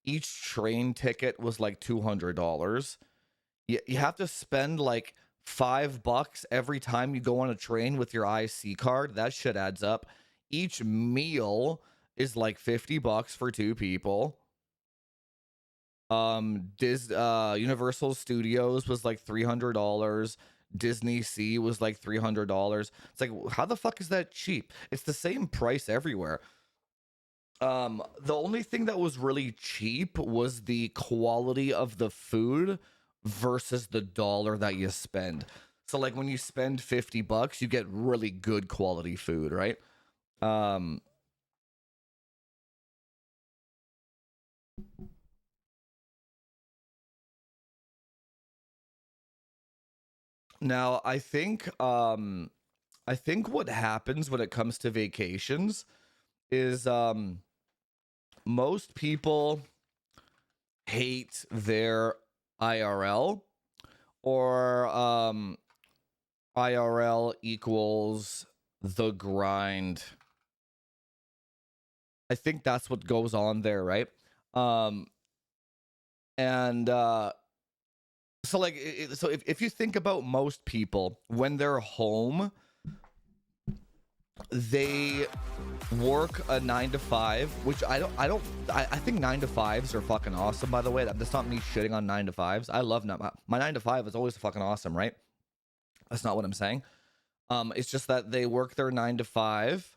Each train ticket was like $200. You have to spend like $5 every time you go on a train with your IC card. That shit adds up. Each meal is like $50 for 2 people. Universal Studios was like $300. Disney Sea was like $300. It's like, how the fuck is that cheap? It's the same price everywhere. The only thing that was really cheap was the quality of the food versus the dollar that you spend. So like when you spend $50, you get really good quality food, right? Um Now I think what happens when it comes to vacations is most people hate their IRL, or IRL equals the grind. I think that's what goes on there, right? Um and so like so if you think about most people when they're home, they work a 9 to 5, which I think 9 to 5s are fucking awesome, by the way. That's not me shitting on 9 to 5s. I love my 9 to 5 is always fucking awesome, right? That's not what I'm saying. It's just that they work their 9 to 5.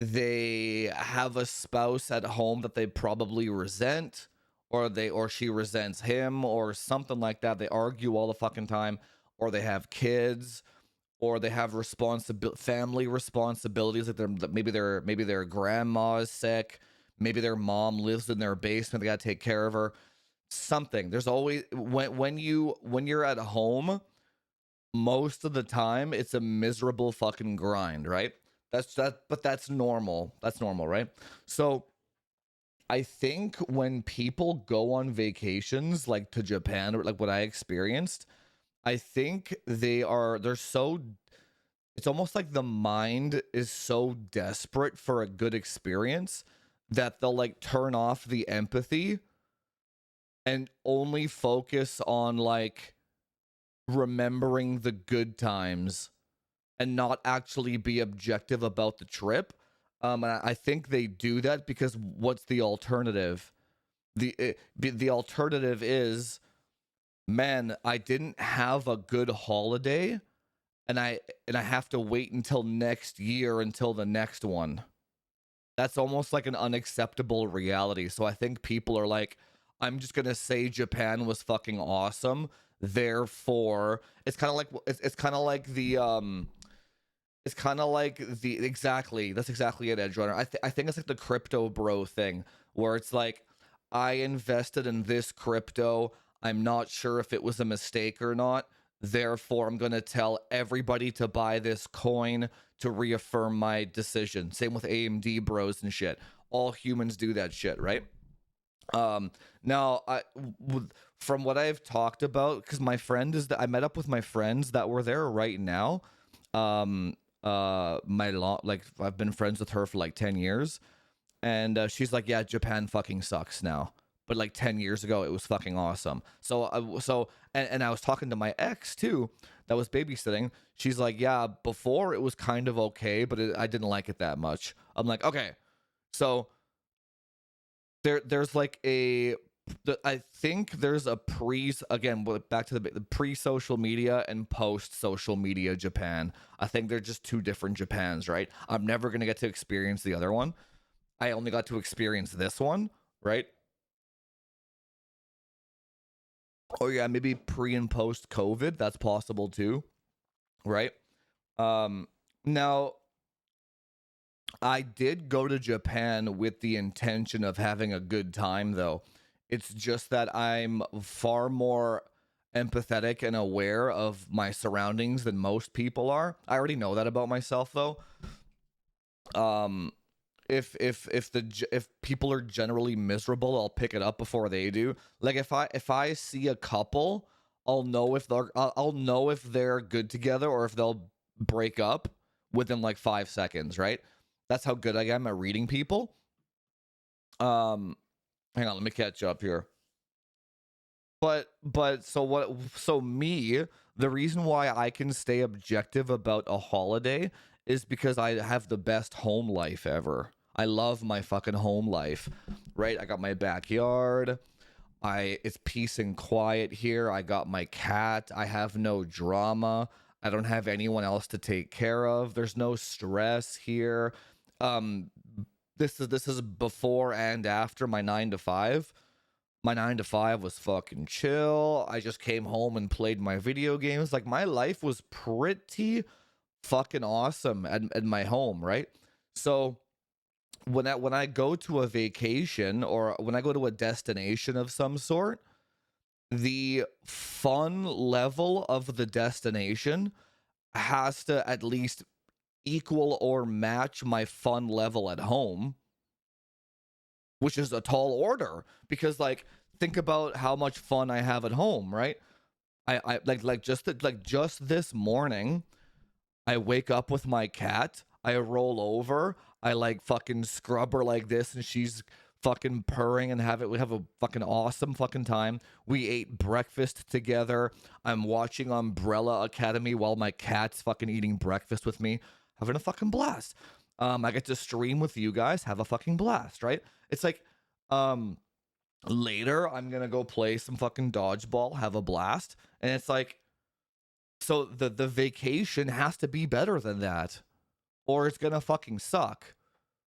They have a spouse at home that they probably resent, or she resents him, or something like that. They argue all the fucking time, or they have kids, or they have family responsibilities. Like maybe their grandma is sick, maybe their mom lives in their basement. They gotta take care of her. Something. There's always when you're at home, most of the time it's a miserable fucking grind, right? But that's normal. That's normal, right? So I think when people go on vacations, like to Japan, or like what I experienced, I think they're so, it's almost like the mind is so desperate for a good experience that they'll like turn off the empathy and only focus on like remembering the good times and not actually be objective about the trip. And I think they do that because what's the alternative? The alternative is, man, I didn't have a good holiday, and I have to wait until next year until the next one. That's almost like an unacceptable reality. So I think people are like, I'm just gonna say Japan was fucking awesome. Therefore, it's kind of like it's kind of like the it's kind of like the exactly that's exactly it, Edge Runner. I think it's like the crypto bro thing where it's like, I invested in this crypto. I'm not sure if it was a mistake or not. Therefore, I'm gonna tell everybody to buy this coin to reaffirm my decision. Same with AMD bros and shit. All humans do that shit, right? Now from what I've talked about, because my friend is that I met up with my friends that were there right now. Um, like I've been friends with her for like 10 years, and she's like, yeah, Japan fucking sucks now, but like 10 years ago it was fucking awesome. And I was talking to my ex too that was babysitting. She's like, yeah, before it was kind of okay, but I didn't like it that much. I'm like, okay, so there's like I think there's a back to the pre-social media and post-social media Japan. I think they're just two different Japans, right? I'm never gonna get to experience the other one. I only got to experience this one, right? Oh yeah, maybe pre and post COVID. That's possible too, right? Now I did go to Japan with the intention of having a good time, though. It's just that I'm far more empathetic and aware of my surroundings than most people are. I already know that about myself, though. Um, if people are generally miserable, I'll pick it up before they do. Like if I see a couple, I'll know if they're good together or if they'll break up within like 5 seconds, right? That's how good I am at reading people. Um, Hang on, let me catch up here. But so what? So me, The reason why I can stay objective about a holiday is because I have the best home life ever. I love my fucking home life, right? I got my backyard. It's peace and quiet here. I got my cat. I have no drama. I don't have anyone else to take care of. There's no stress here. Um this is before and after my 9 to 5. My 9 to 5 was fucking chill. I just came home and played my video games. Like my life was pretty fucking awesome at my home, right? So when I go to a vacation or when I go to a destination of some sort, the fun level of the destination has to at least equal or match my fun level at home, which is a tall order because like think about how much fun I have at home, right? I just this morning I wake up with my cat, I roll over, I like fucking scrub her like this, and she's fucking purring and we have a fucking awesome fucking time. We ate breakfast together. I'm watching Umbrella Academy while my cat's fucking eating breakfast with me, having a fucking blast. I get to stream with you guys, have a fucking blast, right? It's like, later I'm gonna go play some fucking dodgeball, have a blast, and it's like, so the vacation has to be better than that, or it's gonna fucking suck,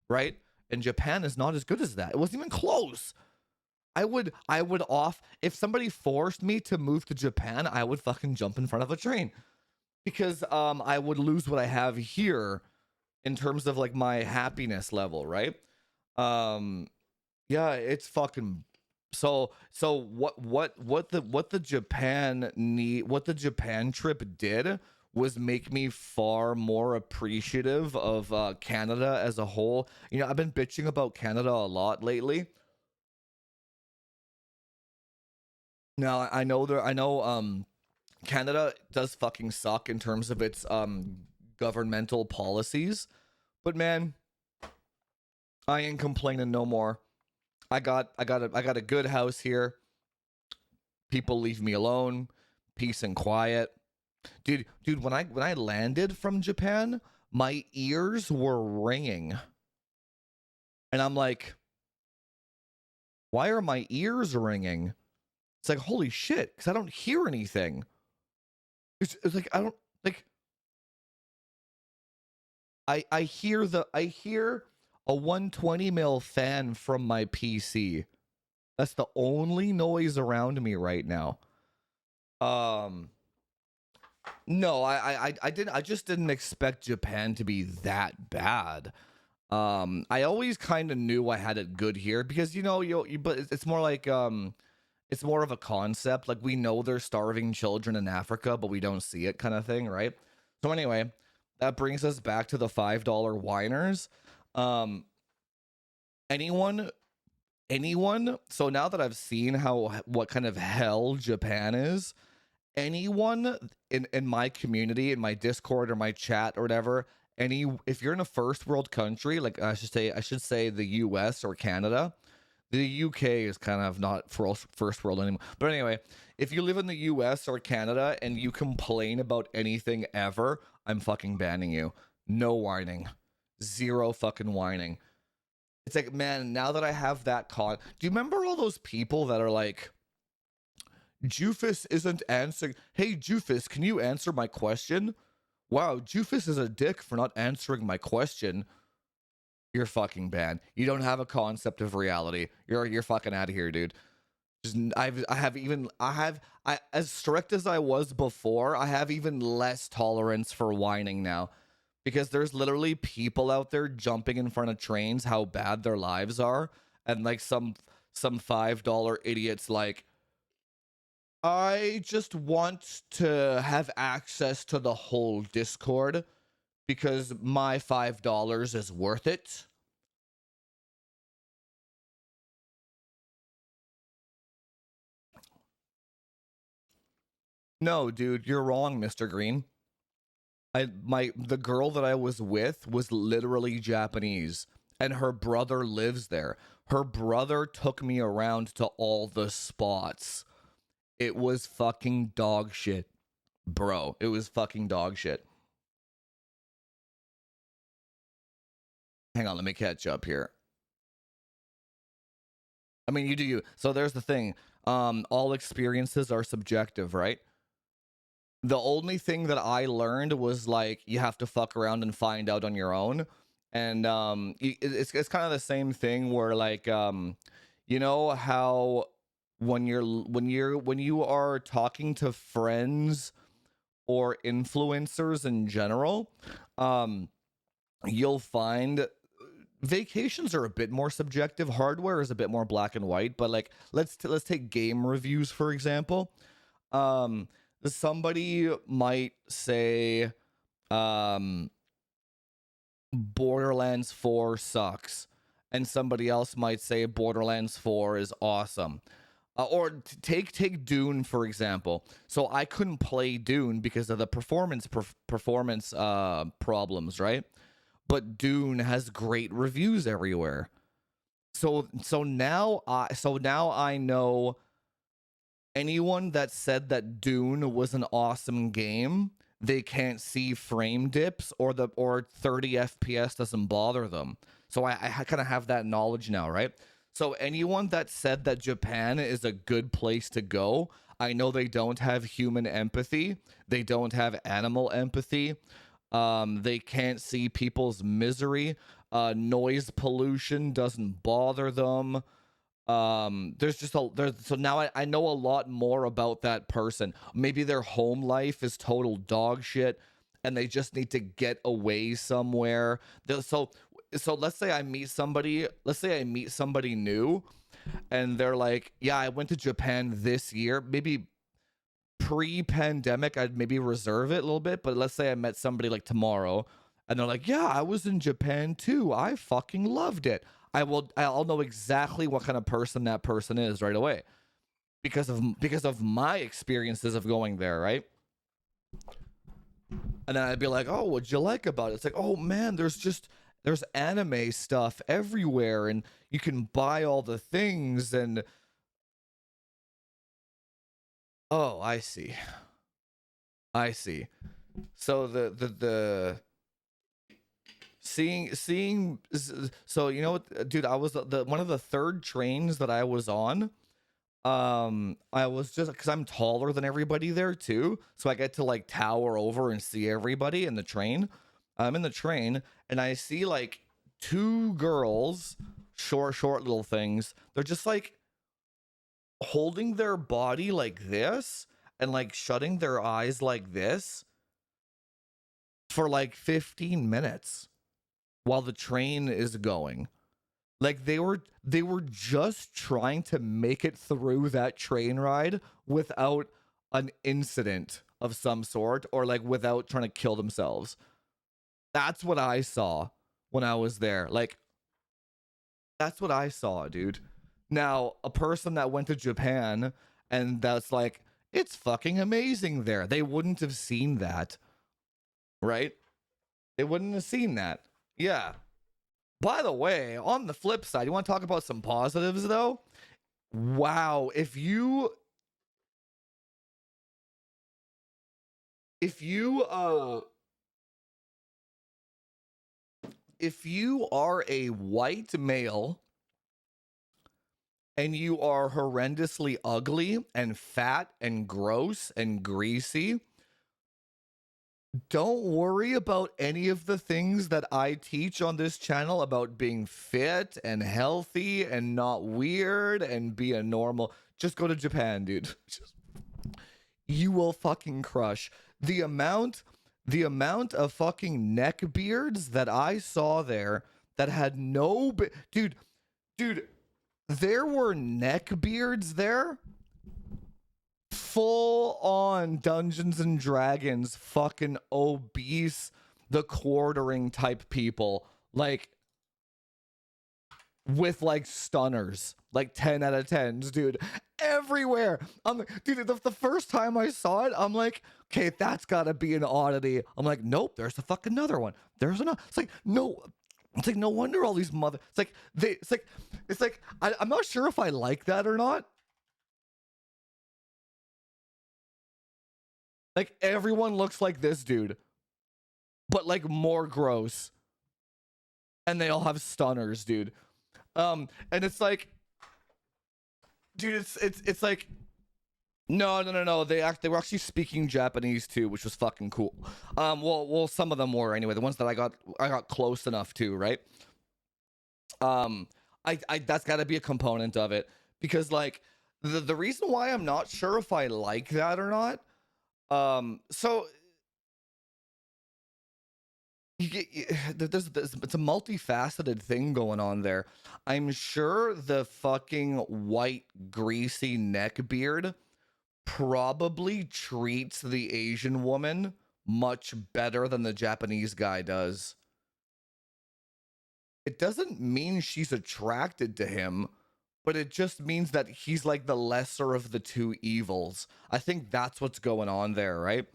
right? And Japan is not as good as that. It wasn't even close. I would off if somebody forced me to move to Japan, I would fucking jump in front of a train because I would lose what I have here in terms of like my happiness level, right? Um yeah, it's fucking so what the Japan trip did was make me far more appreciative of Canada as a whole. You know, I've been bitching about Canada a lot lately. Now I know Canada does fucking suck in terms of its governmental policies, but man, I ain't complaining no more. I got a good house here. People leave me alone. Peace and quiet. Dude, when I landed from Japan, my ears were ringing. And I'm like, why are my ears ringing? It's like, holy shit, cuz I don't hear anything. It's like I don't like I hear a 120 mil fan from my PC. That's the only noise around me right now. Um no, I just didn't expect Japan to be that bad. I always kind of knew I had it good here because but it's more like it's more of a concept. Like we know there's starving children in Africa, but we don't see it, kind of thing, right? So anyway, that brings us back to the $5 whiners. Um, anyone, anyone. So now that I've seen what kind of hell Japan is, anyone in my community, in my Discord or my chat or whatever, if you're in a first world country, like I should say the US or Canada. The UK is kind of not first world anymore. But anyway, if you live in the US or Canada and you complain about anything ever, I'm fucking banning you. No whining. Zero fucking whining. It's like, man, now that I have that do you remember all those people that are like, Jufus isn't answering. Hey, Jufus, can you answer my question? Wow, Jufus is a dick for not answering my question. You're fucking banned. You don't have a concept of reality. You're fucking out of here, dude. Just I as strict as I was before, I have even less tolerance for whining now. Because there's literally people out there jumping in front of trains how bad their lives are, and like some $5 idiots like, I just want to have access to the whole Discord because my $5 is worth it. No, dude, you're wrong, Mr. Green. The girl that I was with was literally Japanese, and her brother lives there. Her brother took me around to all the spots. It was fucking dog shit. Bro, it was fucking dog shit. Hang on, let me catch up here. I mean, you do you. So there's the thing. All experiences are subjective, right? The only thing that I learned was like you have to fuck around and find out on your own. And it's kind of the same thing where like you know how when you are talking to friends or influencers in general, um you'll find vacations are a bit more subjective. Hardware is a bit more black and white, but like let's take game reviews for example. um Somebody might say um Borderlands 4 sucks, and somebody else might say Borderlands 4 is awesome. Or take Dune for example. So I couldn't play Dune because of the performance problems, right? But Dune has great reviews everywhere. So now I know anyone that said that Dune was an awesome game, they can't see frame dips or 30 FPS doesn't bother them. So I kind of have that knowledge now, right? So anyone that said that Japan is a good place to go, I know they don't have human empathy. They don't have animal empathy. They can't see people's misery. Noise pollution doesn't bother them. There's just a there's so now I know a lot more about that person. Maybe their home life is total dog shit and they just need to get away somewhere. So let's say I meet somebody new and they're like, yeah, I went to Japan this year. Maybe pre-pandemic I'd maybe reserve it a little bit, but let's say I met somebody like tomorrow and they're like, yeah, I was in Japan too, I fucking loved it. I'll know exactly what kind of person that person is right away because of my experiences of going there, right? And then I'd be like, oh, what'd you like about it? It's like, oh man, there's anime stuff everywhere and you can buy all the things. And oh, I see. So the seeing so you know what, dude, I was the one of the third trains that I was on. I was just because I'm taller than everybody there too, so I get to like tower over and see everybody in the train. I'm in the train and I see like two girls, short little things. They're just like holding their body like this and like shutting their eyes like this for like 15 minutes while the train is going. Like they were just trying to make it through that train ride without an incident of some sort or like without trying to kill themselves. That's what I saw when I was there. Like that's what I saw, dude. Now, a person that went to Japan and that's like it's fucking amazing there. They wouldn't have seen that, right? They wouldn't have seen that. Yeah. By the way, on the flip side, you want to talk about some positives though? Wow, if you if you are a white male and you are horrendously ugly and fat and gross and greasy, don't worry about any of the things that I teach on this channel about being fit and healthy and not weird and be a normal. Just go to Japan, dude. You will fucking crush. The amount of fucking neck beards that I saw there that had dude, there were neck beards there, full on Dungeons and Dragons fucking obese, the quartering type people, like with like stunners, like 10 out of 10s, dude, everywhere. I'm like, dude, the first time I saw it, I'm like, okay, that's gotta be an oddity. I'm like, nope, there's a fucking another one. There's another. It's like, no, it's like, no wonder all these it's like, I'm not sure if I like that or not. Like everyone looks like this dude, but like more gross. And they all have stunners, dude. And it's like, dude, it's like, no. They were actually speaking Japanese too, which was fucking cool. Well, some of them were anyway. The ones that I got close enough to, right? I that's got to be a component of it, because like the reason why I'm not sure if I like that or not. So there's it's a multifaceted thing going on there. I'm sure the fucking white greasy neckbeard probably treats the Asian woman much better than the Japanese guy does. It doesn't mean she's attracted to him, but it just means that he's like the lesser of the two evils. I think that's what's going on there, right?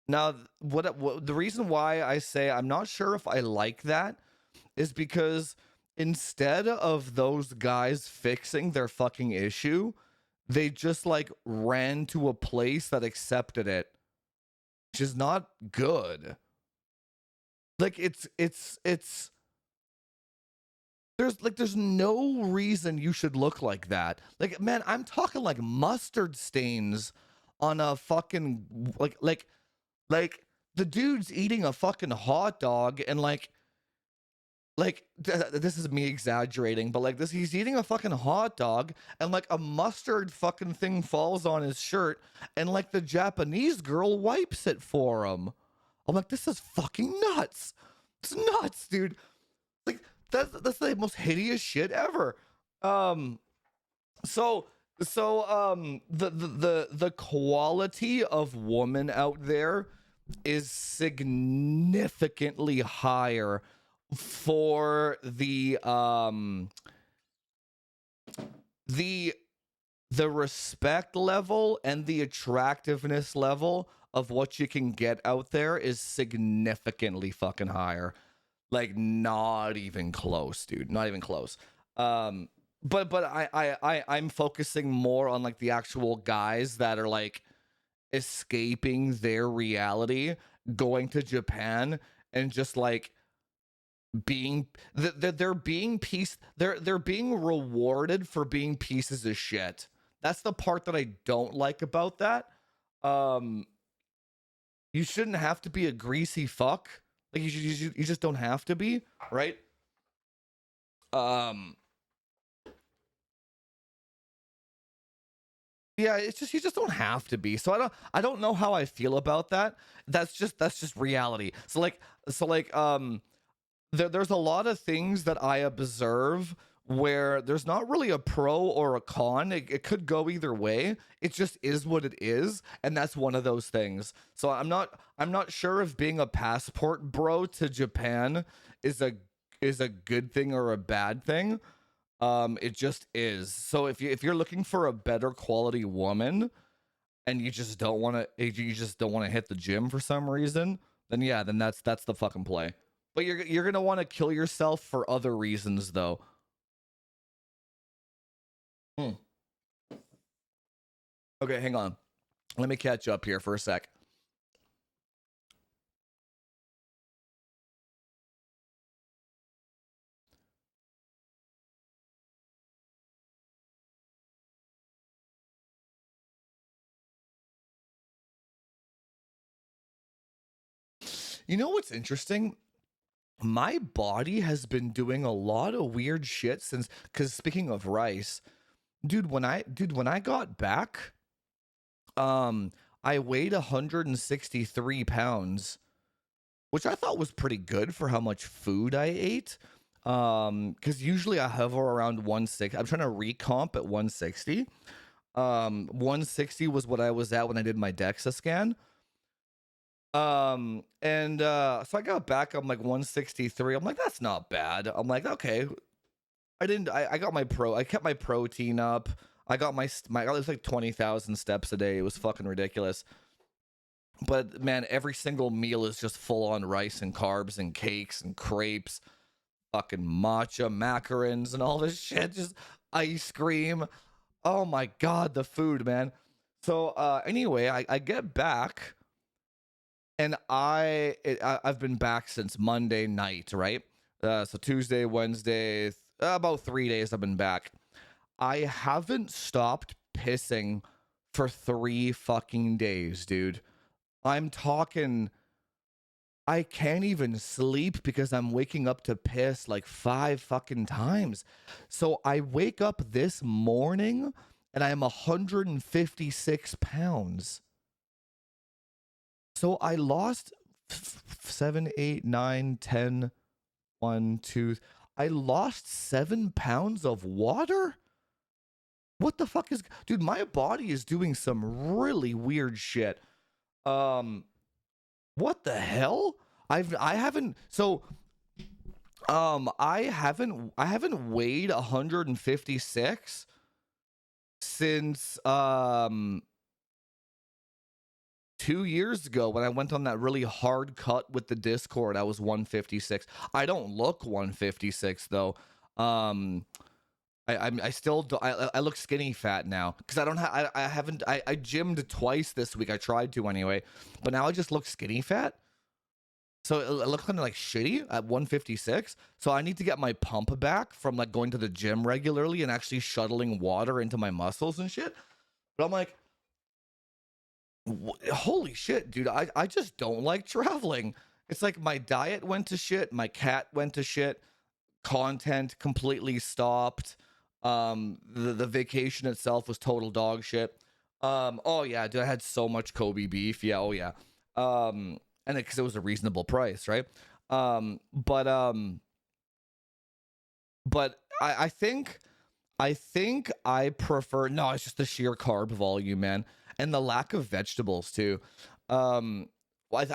Now, what the reason why I say I'm not sure if I like that is because instead of those guys fixing their fucking issue, they just like ran to a place that accepted it, which is not good. Like it's there's no reason you should look like that. Like, man, I'm talking like mustard stains on a fucking like the dude's eating a fucking hot dog, and this is me exaggerating, but like this, he's eating a fucking hot dog, and like a mustard fucking thing falls on his shirt, and like the Japanese girl wipes it for him. I'm like, this is fucking nuts. It's nuts, dude. Like that's the most hideous shit ever. Um, the quality of woman out there is significantly higher for the the respect level and the attractiveness level of what you can get out there is significantly fucking higher. Like, not even close, dude. Not even close. I'm focusing more on like the actual guys that are like escaping their reality, going to Japan and just like being they're being they're being rewarded for being pieces of shit. That's the part that I don't like about that. Um, you shouldn't have to be a greasy fuck. Like you just don't have to be, right? Um, yeah, it's just you just don't have to be. So I don't know how I feel about that. That's just reality. There's a lot of things that I observe where there's not really a pro or a con. It could go either way. It just is what it is, and that's one of those things. So I'm not sure if being a passport bro to Japan is a good thing or a bad thing. It just is. So if you're looking for a better quality woman and you just don't want to hit the gym for some reason, then yeah, then that's the fucking play. But you're gonna want to kill yourself for other reasons though. Hmm. Okay, hang on. Let me catch up here for a sec. You know what's interesting? My body has been doing a lot of weird shit since, because speaking of rice, dude, when I got back, um I weighed 163 pounds, which I thought was pretty good for how much food I ate. Because usually I hover around 160. I'm trying to recomp at 160. 160 was what I was at when I did my DEXA scan. And so I got back, I'm like 163. I'm like, that's not bad. I'm like, okay. I kept my protein up. I got it was like 20,000 steps a day. It was fucking ridiculous. But man, every single meal is just full on rice and carbs and cakes and crepes, fucking matcha macarons and all this shit, just ice cream. Oh my god, the food, man. So anyway, I get back. and I've been back since Monday night, right? So Tuesday, Wednesday, about 3 days I've been back. I haven't stopped pissing for 3 fucking days, dude. I'm talking. I can't even sleep because I'm waking up to piss like 5 fucking times. So I wake up this morning and I'm 156 pounds. So I lost 7, 8, 9, 10, 1, 2. I lost 7 pounds of water? What the fuck is, dude, my body is doing some really weird shit. Um, what the hell? I haven't, so I haven't weighed 156 since 2 years ago when I went on that really hard cut with the Discord. I was 156. I don't look 156 though. Um, I still do, I look skinny fat now because I don't have I haven't I gymmed twice this week. I tried to anyway, but now I just look skinny fat. So it looks kind of like shitty at 156. So I need to get my pump back from like going to the gym regularly and actually shuttling water into my muscles and shit. But I'm like, holy shit, dude, I just don't like traveling. It's like my diet went to shit, my cat went to shit, content completely stopped. The vacation itself was total dog shit. Oh yeah, dude, I had so much Kobe beef. Yeah, oh yeah. And because it was a reasonable price, right? Um, but um, but I think I prefer, no, it's just the sheer carb volume, man, and the lack of vegetables too. I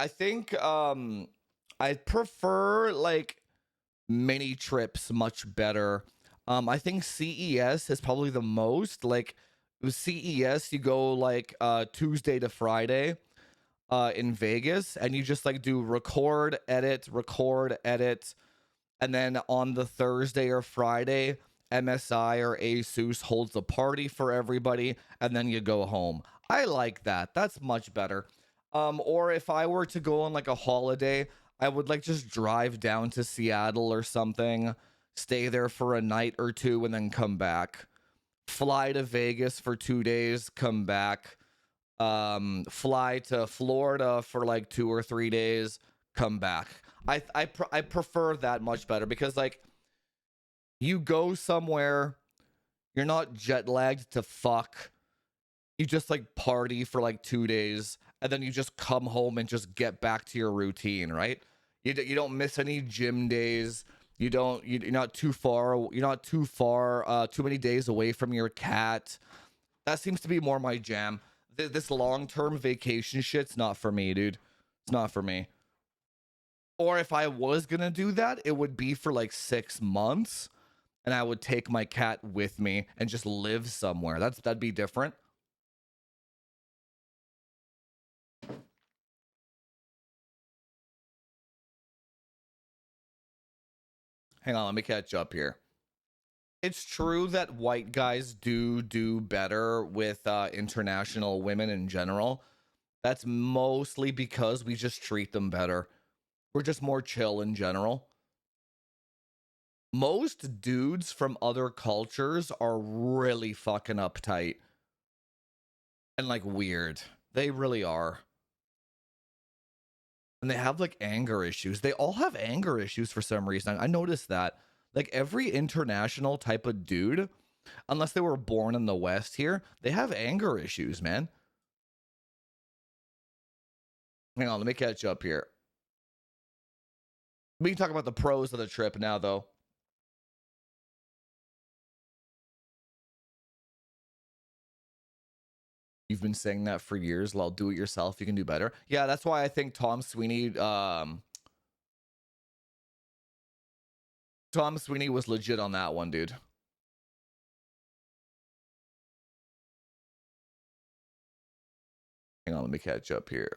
think I prefer like mini trips much better. I think CES is probably the most like with CES you go like Tuesday to Friday in Vegas and you just like do record, edit, and then on the Thursday or Friday, MSI or Asus holds a party for everybody, and then you go home. I like that. That's much better. Or if I were to go on like a holiday, I would like just drive down to Seattle or something, stay there for a night or two, and then come back. Fly to Vegas for 2 days, come back. Fly to Florida for like 2 or 3 days, come back. I prefer that much better because like you go somewhere, you're not jet lagged to fuck. You just like party for like 2 days and then you just come home and just get back to your routine, right? You don't miss any gym days. You're not too far. You're not too far. Too many days away from your cat. That seems to be more my jam. This long term vacation shit's not for me, dude. It's not for me. Or if I was gonna do that, it would be for like 6 months, and I would take my cat with me and just live somewhere. That'd be different. Hang on, let me catch up here. It's true that white guys do better with international women in general. That's mostly because we just treat them better. We're just more chill in general. Most dudes from other cultures are really fucking uptight and like weird. They really are. And they have like anger issues. They all have anger issues for some reason. I noticed that. Like every international type of dude, unless they were born in the West here, they have anger issues, man. Hang on, let me catch up here. We can talk about the pros of the trip now, though. You've been saying that for years. Well, do it yourself. You can do better. Yeah, that's why I think Tom Sweeney was legit on that one, dude. Hang on, let me catch up here.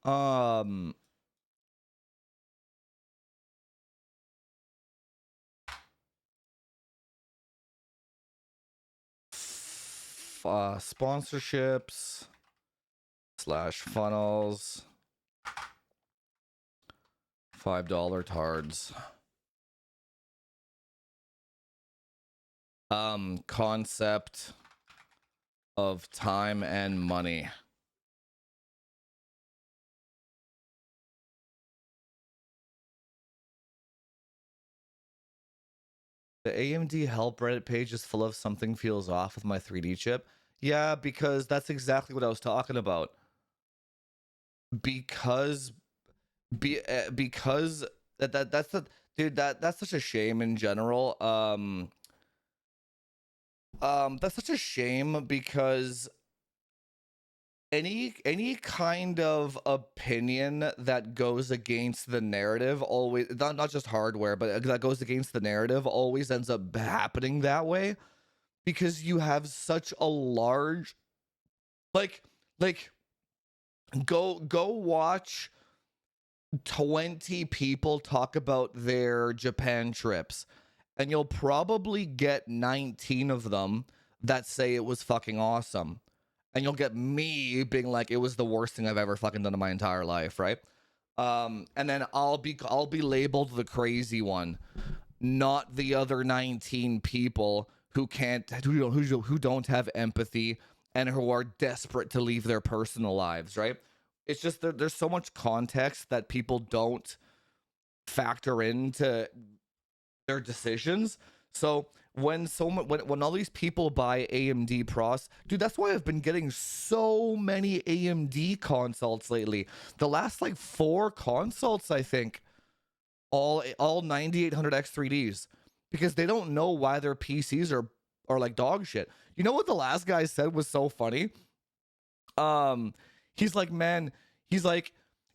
Um, sponsorships / funnels, $5 tards. Concept of time and money. The AMD help Reddit page is full of something feels off with my 3D chip. Yeah, because that's exactly what I was talking about. Because because that's the dude, that's such a shame in general. That's such a shame because any kind of opinion that goes against the narrative always, not just hardware, but that goes against the narrative always ends up happening that way, because you have such a large, like go watch 20 people talk about their Japan trips, and you'll probably get 19 of them that say it was fucking awesome. And you'll get me being like, it was the worst thing I've ever fucking done in my entire life, right? And then I'll be labeled the crazy one, not the other 19 people who don't have empathy and who are desperate to leave their personal lives, right? It's just there's so much context that people don't factor into their decisions. So when all these people buy AMD pros, dude, that's why I've been getting so many AMD consults lately. The last like 4 consults, I think, all 9800X3Ds, because they don't know why their PCs are like dog shit. You know what the last guy said was so funny? Um, he's like, man, he's like,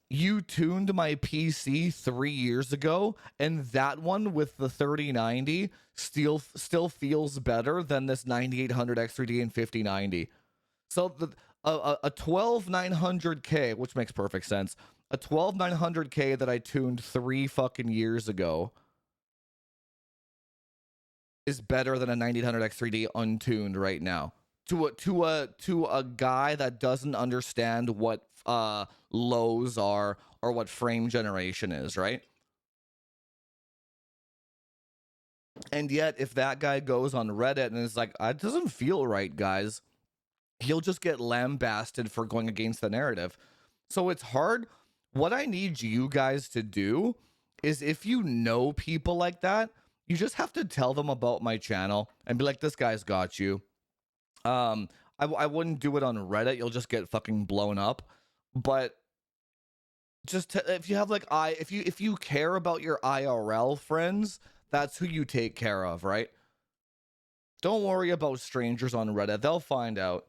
you tuned my PC 3 years ago, and that one with the 3090 still feels better than this 9800 X3D and 5090. So a 12900K, which makes perfect sense, a 12900K that I tuned 3 fucking years ago is better than a 9800 X3D untuned right now. To a guy that doesn't understand what lows are or what frame generation is, right? And yet, if that guy goes on Reddit and is like, it doesn't feel right, guys, he'll just get lambasted for going against the narrative. So it's hard. What I need you guys to do is, if you know people like that, you just have to tell them about my channel and be like, this guy's got you. I wouldn't do it on Reddit. You'll just get fucking blown up. But just if you have like if you care about your IRL friends, that's who you take care of, right? Don't worry about strangers on Reddit. They'll find out.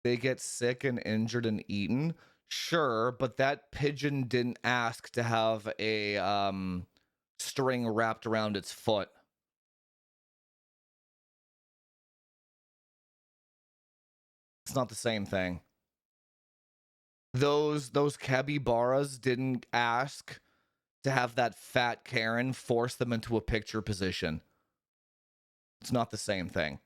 They get sick and injured and eaten. Sure, but that pigeon didn't ask to have a string wrapped around its foot. It's not the same thing. Those capybaras didn't ask to have that fat Karen force them into a picture position. It's not the same thing.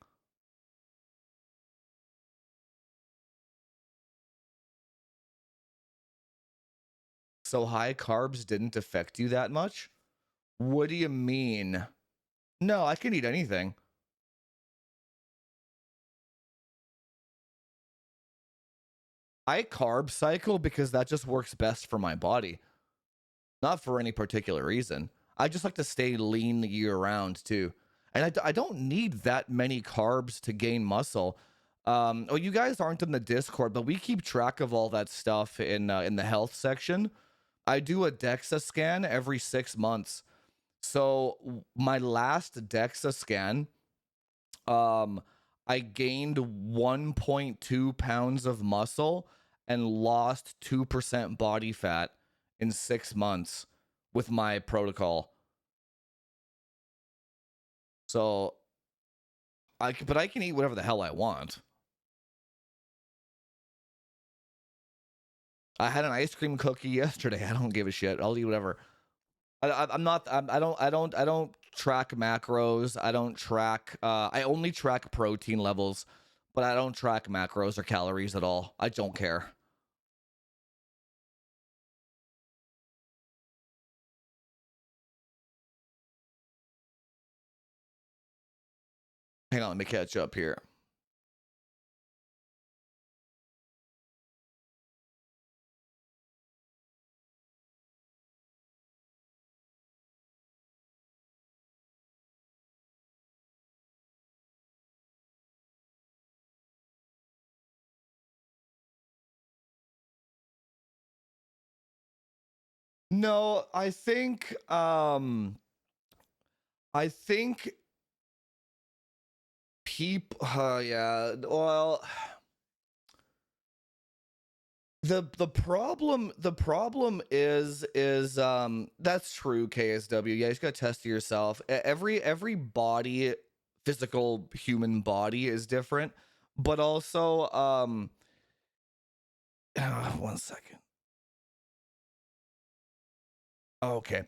So high carbs didn't affect you that much? What do you mean? No, I can eat anything. I carb cycle because that just works best for my body, not for any particular reason. I just like to stay lean year round too. And I don't need that many carbs to gain muscle. Oh, you guys aren't in the Discord, but we keep track of all that stuff in the health section. I do a DEXA scan every 6 months. So my last DEXA scan, um, I gained 1.2 pounds of muscle and lost 2% body fat in 6 months with my protocol. So but I can eat whatever the hell I want. I had an ice cream cookie yesterday. I don't give a shit. I'll eat whatever. I'm not. I don't track macros. I don't track. I only track protein levels, but I don't track macros or calories at all. I don't care. Hang on, let me catch up here. No, I think people yeah, well, the problem is that's true, KSW. Yeah, you just gotta test yourself. Every body, physical human body is different, but also 1 second. Okay.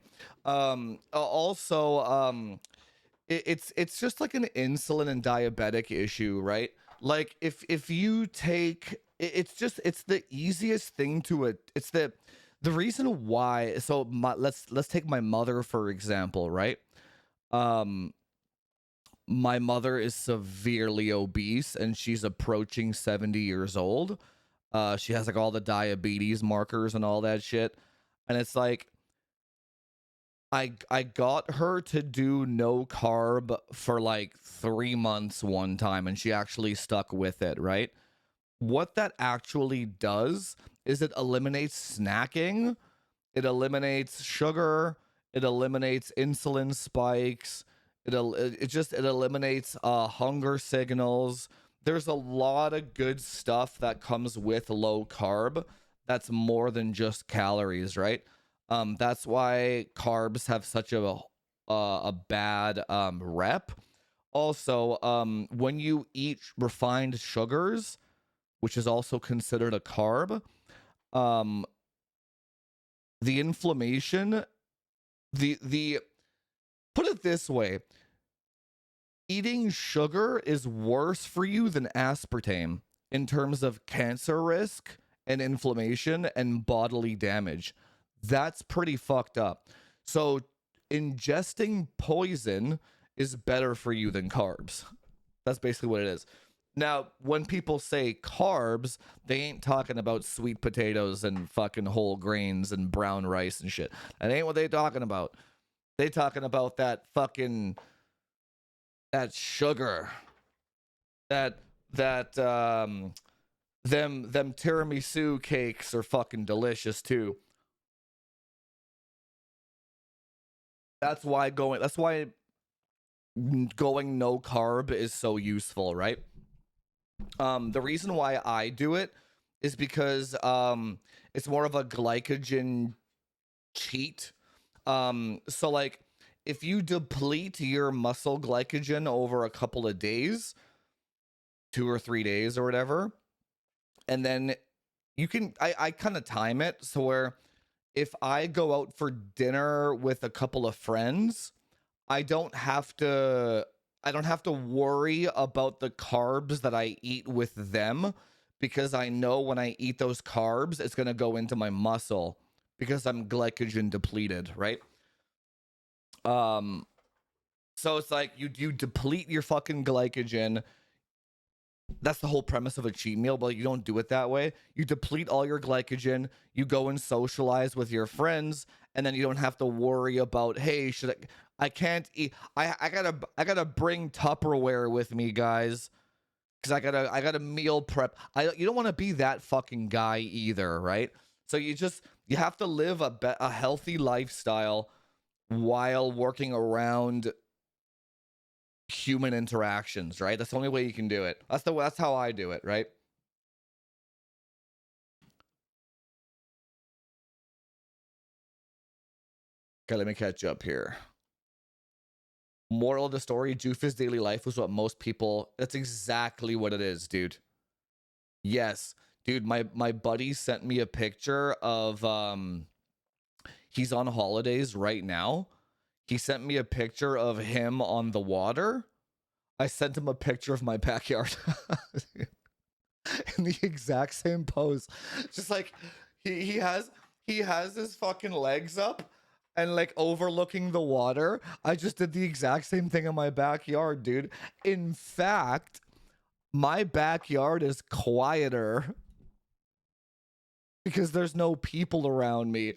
Also it's just like an insulin and diabetic issue, right? Like if you take it's the easiest thing to it. It's the reason why. So let's take my mother for example, right? Um my mother is severely obese and she's approaching 70 years old. She has like all the diabetes markers and all that shit. And it's like I got her to do no carb for like 3 months one time and she actually stuck with it, right? What that actually does is it eliminates snacking, it eliminates sugar, it eliminates insulin spikes, it eliminates hunger signals. There's a lot of good stuff that comes with low carb that's more than just calories, right? That's why carbs have such a bad rep. Also, when you eat refined sugars, which is also considered a carb, um, the inflammation, the put it this way, eating sugar is worse for you than aspartame in terms of cancer risk and inflammation and bodily damage. That's pretty fucked up. So ingesting poison is better for you than carbs. That's basically what it is. Now, when people say carbs, they ain't talking about sweet potatoes and fucking whole grains and brown rice and shit. That ain't what they talking about. They talking about that sugar, that them tiramisu cakes are fucking delicious too. That's why going no carb is so useful, right? The reason why I do it is because it's more of a glycogen cheat. So like if you deplete your muscle glycogen over a couple of days, 2 or 3 days or whatever, and then I kind of time it so where if I go out for dinner with a couple of friends, I don't have to I don't have to worry about the carbs that I eat with them because I know when I eat those carbs it's going to go into my muscle because I'm glycogen depleted, right? Um so it's like you deplete your fucking glycogen. That's the whole premise of a cheat meal, but you don't do it that way. You deplete all your glycogen, you go and socialize with your friends, and then you don't have to worry about, hey, should I can't eat. I gotta bring Tupperware with me, guys. Because I gotta meal prep. You don't want to be that fucking guy either, right? So you have to live a healthy lifestyle while working around human interactions, right? That's the only way you can do it. That's how I do it, right? Okay, let me catch up here. Moral of the story, Joofa's daily life was what most people, that's exactly what it is, dude. Yes. Dude, my buddy sent me a picture of he's on holidays right now. He sent me a picture of him on the water. I sent him a picture of my backyard in the exact same pose. Just like he has his fucking legs up and like overlooking the water. I just did the exact same thing in my backyard, dude. In fact, my backyard is quieter because there's no people around me.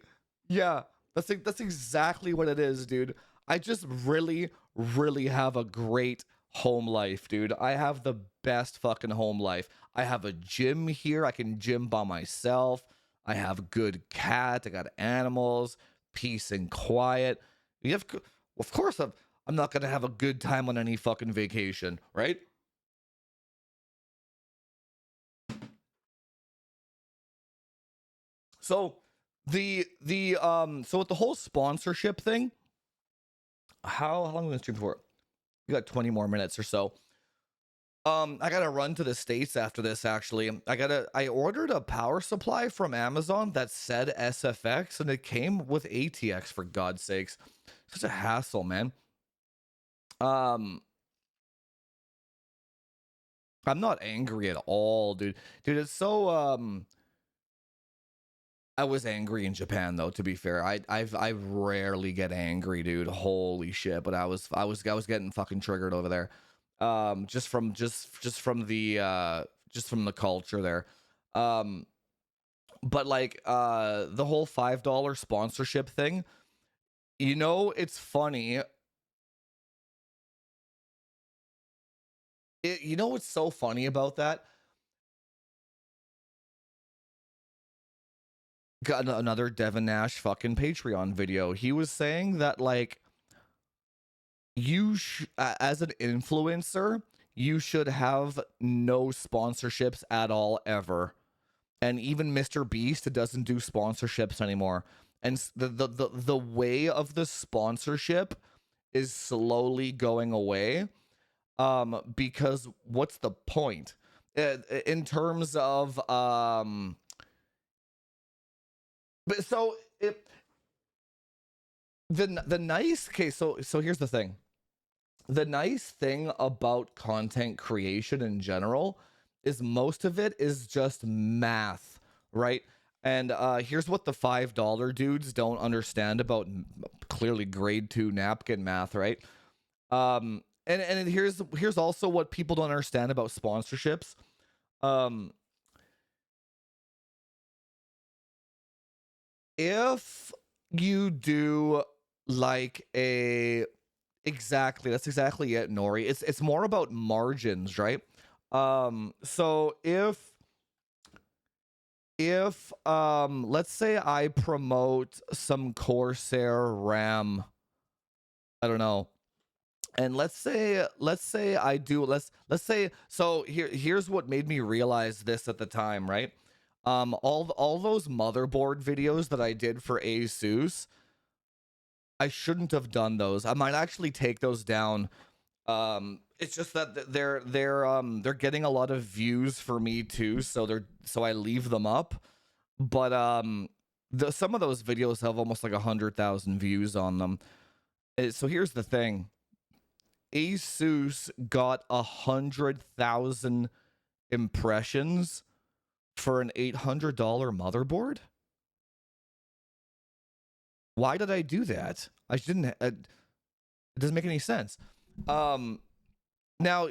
Yeah, that's exactly what it is, dude. I just really have a great home life, dude. I have the best fucking home life. I have a gym here. I can gym by myself. I have good cat. I got animals, peace and quiet. You have, of course, I'm not gonna have a good time on any fucking vacation, right? So so with the whole sponsorship thing, how long are we gonna stream for? We got 20 more minutes or so. I gotta run to the States after this actually. I ordered a power supply from Amazon that said SFX and it came with ATX for God's sakes. Such a hassle, man. Um I'm not angry at all, dude. Dude, it's so I was angry in Japan though, to be fair. I rarely get angry, dude. Holy shit, but I was getting fucking triggered over there. Just from the culture there. Um but like the whole $5 sponsorship thing, it's funny. What's so funny about that? Got another Devin Nash fucking Patreon video. He was saying that like as an influencer, you should have no sponsorships at all ever. And even Mr. Beast doesn't do sponsorships anymore. And the way of the sponsorship is slowly going away. Because what's the point? In terms of but so it the nice case, so here's the thing. The nice thing about content creation in general is most of it is just math, right? And here's what the $5 dudes don't understand about clearly grade 2 napkin math, right? And here's also what people don't understand about sponsorships. Um if you do like a exactly, that's exactly it, Nori. It's more about margins, right? So if let's say I promote some Corsair RAM, I don't know. And let's say I do let's say so here's what made me realize this at the time, right? All those motherboard videos that I did for Asus, I shouldn't have done those. I might actually take those down. It's just that they're getting a lot of views for me too, so I leave them up. But some of those videos have almost like 100,000 views on them. So here's the thing. Asus got 100,000 impressions for an $800 motherboard. Why did I do that? I shouldn't. It doesn't make any sense. Um, now,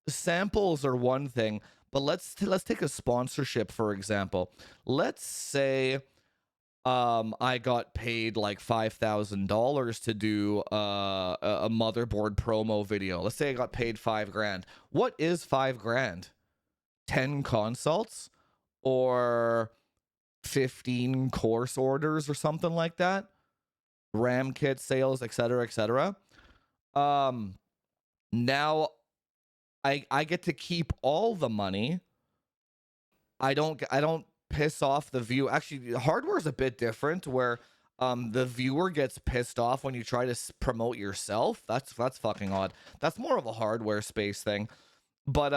samples are one thing, but let's take a sponsorship for example. Let's say I got paid like $5,000 to do a motherboard promo video. Let's say I got paid $5,000. What is $5,000? 10 consults or 15 course orders or something like that? RAM kit sales, etc., etc. Now I get to keep all the money. I don't piss off the view. Actually, hardware is a bit different where the viewer gets pissed off when you try to promote yourself. That's fucking odd. That's more of a hardware space thing. But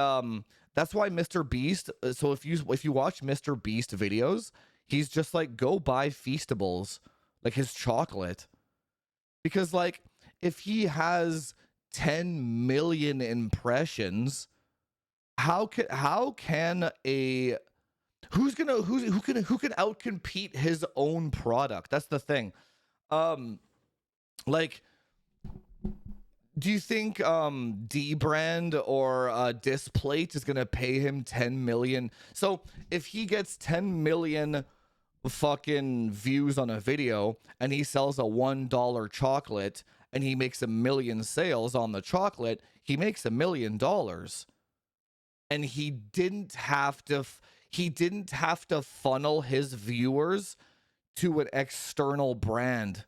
that's why Mr. Beast, so if you watch Mr. Beast videos, he's just like, go buy Feastables, like his chocolate. Because like if he has 10 million impressions, how can a who can outcompete his own product? That's the thing. Like, do you think D Brand or Displate is gonna pay him 10 million? So if he gets 10 million fucking views on a video and he sells a $1 chocolate and he makes 1 million sales on the chocolate, he makes $1 million. And he didn't have to funnel his viewers to an external brand,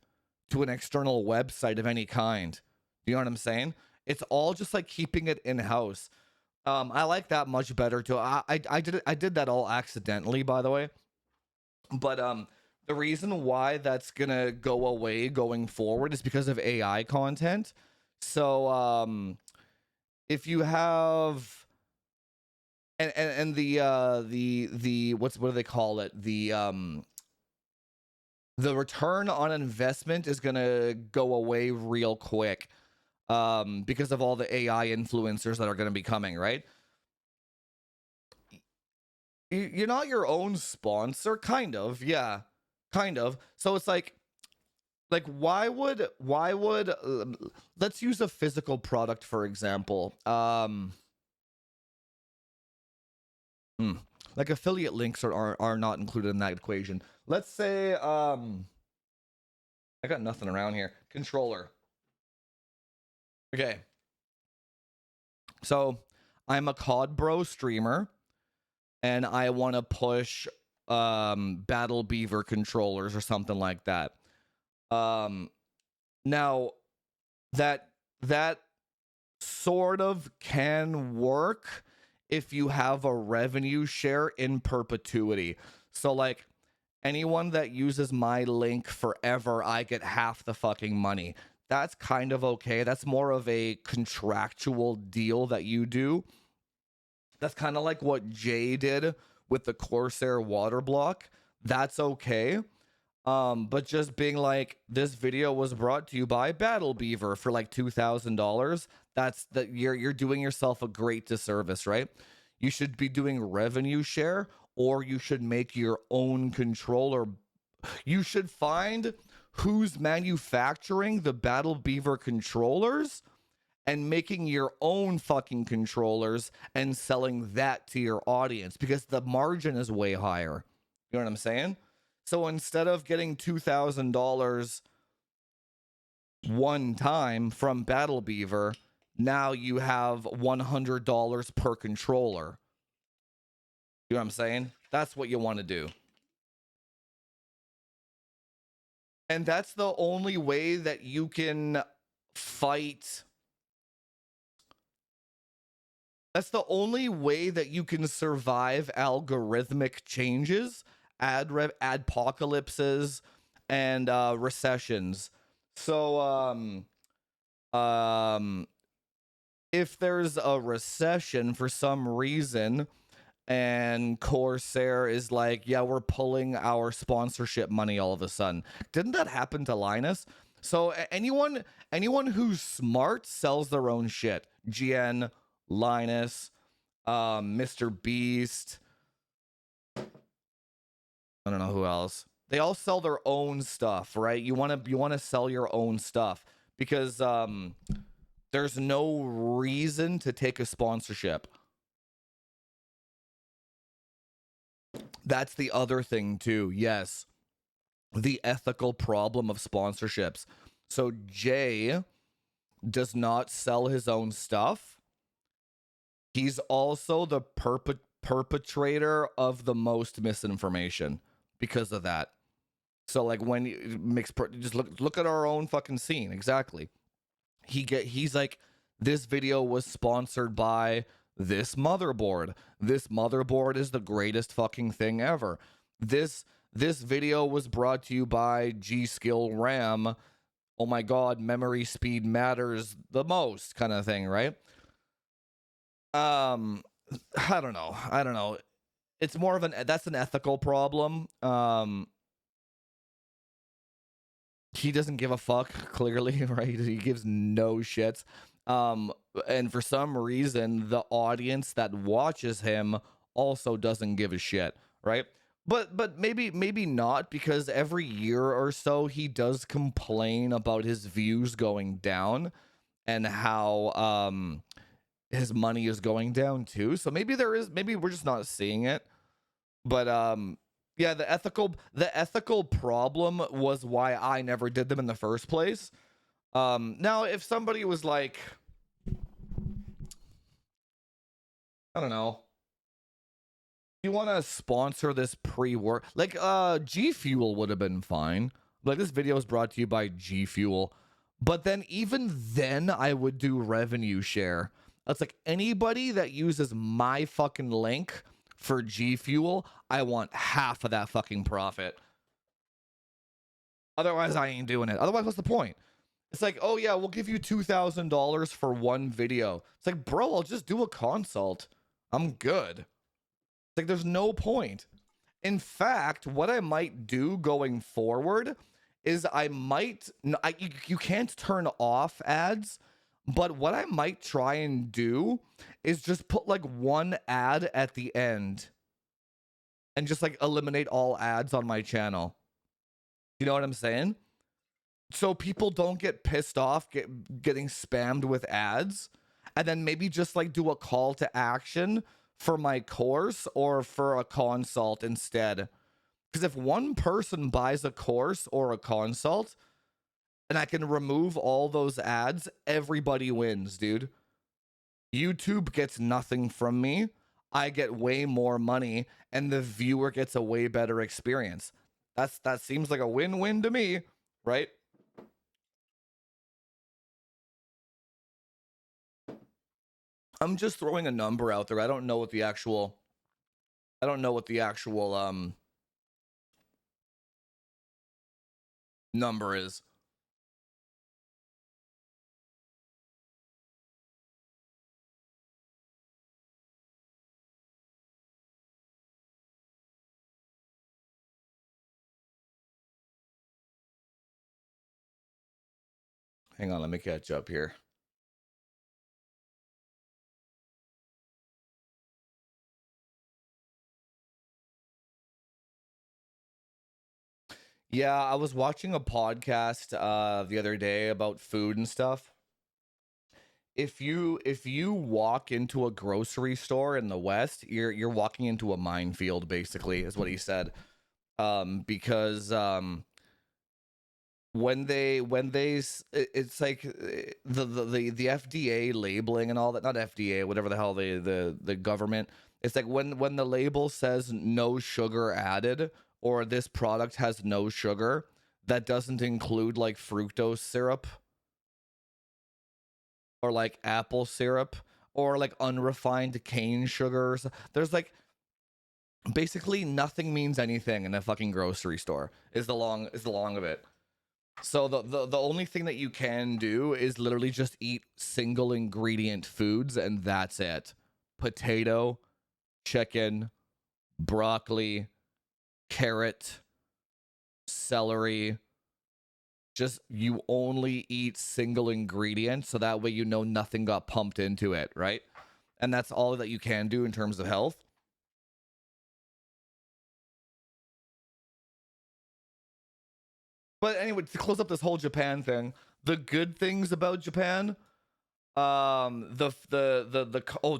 to an external website of any kind. You know what I'm saying? It's all just like keeping it in house. I like that much better too. I did that all accidentally, by the way. But the reason why that's gonna go away going forward is because of AI content. So if you have and the what do they call it? The return on investment is gonna go away real quick because of all the AI influencers that are gonna be coming, right? You're not your own sponsor, kind of, yeah, kind of. So it's like why would let's use a physical product for example. Like affiliate links are not included in that equation. Let's say I got nothing around here. Controller. Okay. So I'm a COD Bro streamer and I want to push Battle Beaver controllers or something like that. Now that sort of can work if you have a revenue share in perpetuity. So like anyone that uses my link forever, I get half the fucking money. That's kind of okay. That's more of a contractual deal that you do. That's kind of like what Jay did with the Corsair water block. That's okay. But just being like, this video was brought to you by Battle Beaver for like $2,000. That's that you're doing yourself a great disservice, right? You should be doing revenue share, or you should make your own controller. You should find who's manufacturing the Battle Beaver controllers and making your own fucking controllers and selling that to your audience because the margin is way higher. You know what I'm saying? So instead of getting $2,000 one time from Battle Beaver, now you have $100 per controller. You know what I'm saying? That's what you want to do. And that's the only way that you can fight. That's the only way that you can survive algorithmic changes, adpocalypses, and recessions. So if there's a recession for some reason and Corsair is like, yeah, we're pulling our sponsorship money all of a sudden. Didn't that happen to Linus? So anyone who's smart sells their own shit. GN, Linus, Mr. Beast. I don't know who else. They all sell their own stuff, right? You want to sell your own stuff because there's no reason to take a sponsorship. That's the other thing too. Yes. The ethical problem of sponsorships. So Jay does not sell his own stuff. He's also the perpetrator of the most misinformation because of that. So like when you just look at our own fucking scene. Exactly. He's like, this video was sponsored by this motherboard. This motherboard is the greatest fucking thing ever. This This video was brought to you by G-Skill RAM. Oh my god, memory speed matters the most, kind of thing, right? I don't know. It's more of that's an ethical problem. He doesn't give a fuck, clearly, right? He gives no shits. And for some reason, the audience that watches him also doesn't give a shit, right? But maybe not, because every year or so he does complain about his views going down and how his money is going down too. So maybe we're just not seeing it. But yeah, the ethical problem was why I never did them in the first place. Now if somebody was like, I don't know, you want to sponsor this pre-work, like G Fuel would have been fine. Like, this video is brought to you by G Fuel, but then even then I would do revenue share. That's like, anybody that uses my fucking link for G Fuel, I want half of that fucking profit. Otherwise, I ain't doing it. Otherwise, what's the point? It's like, oh yeah, we'll give you $2,000 for one video. It's like, bro, I'll just do a consult. I'm good. It's like, there's no point. In fact, what I might do going forward is you can't turn off ads, but what I might try and do is just put like one ad at the end and just like eliminate all ads on my channel. You know what I'm saying? So people don't get pissed off getting spammed with ads, and then maybe just like do a call to action for my course or for a consult instead. Because if one person buys a course or a consult and I can remove all those ads, everybody wins, dude. YouTube gets nothing from me. I get way more money, and the viewer gets a way better experience. That seems like a win-win to me, right? I'm just throwing a number out there. I don't know what the actual number is. Hang on, let me catch up here. Yeah, I was watching a podcast the other day about food and stuff. If you walk into a grocery store in the West, you're walking into a minefield, basically, is what he said. Because it's like the FDA labeling and all that, not FDA, whatever the hell, the government, it's like when the label says no sugar added, or this product has no sugar, that doesn't include like fructose syrup or like apple syrup or like unrefined cane sugars. There's like, basically nothing means anything in a fucking grocery store is the long of it. So the only thing that you can do is literally just eat single ingredient foods, and that's it. Potato, chicken, broccoli, carrot, celery. Just, you only eat single ingredients, so that way you know nothing got pumped into it, right? And that's all that you can do in terms of health. But anyway, to close up this whole Japan thing, the good things about Japan, oh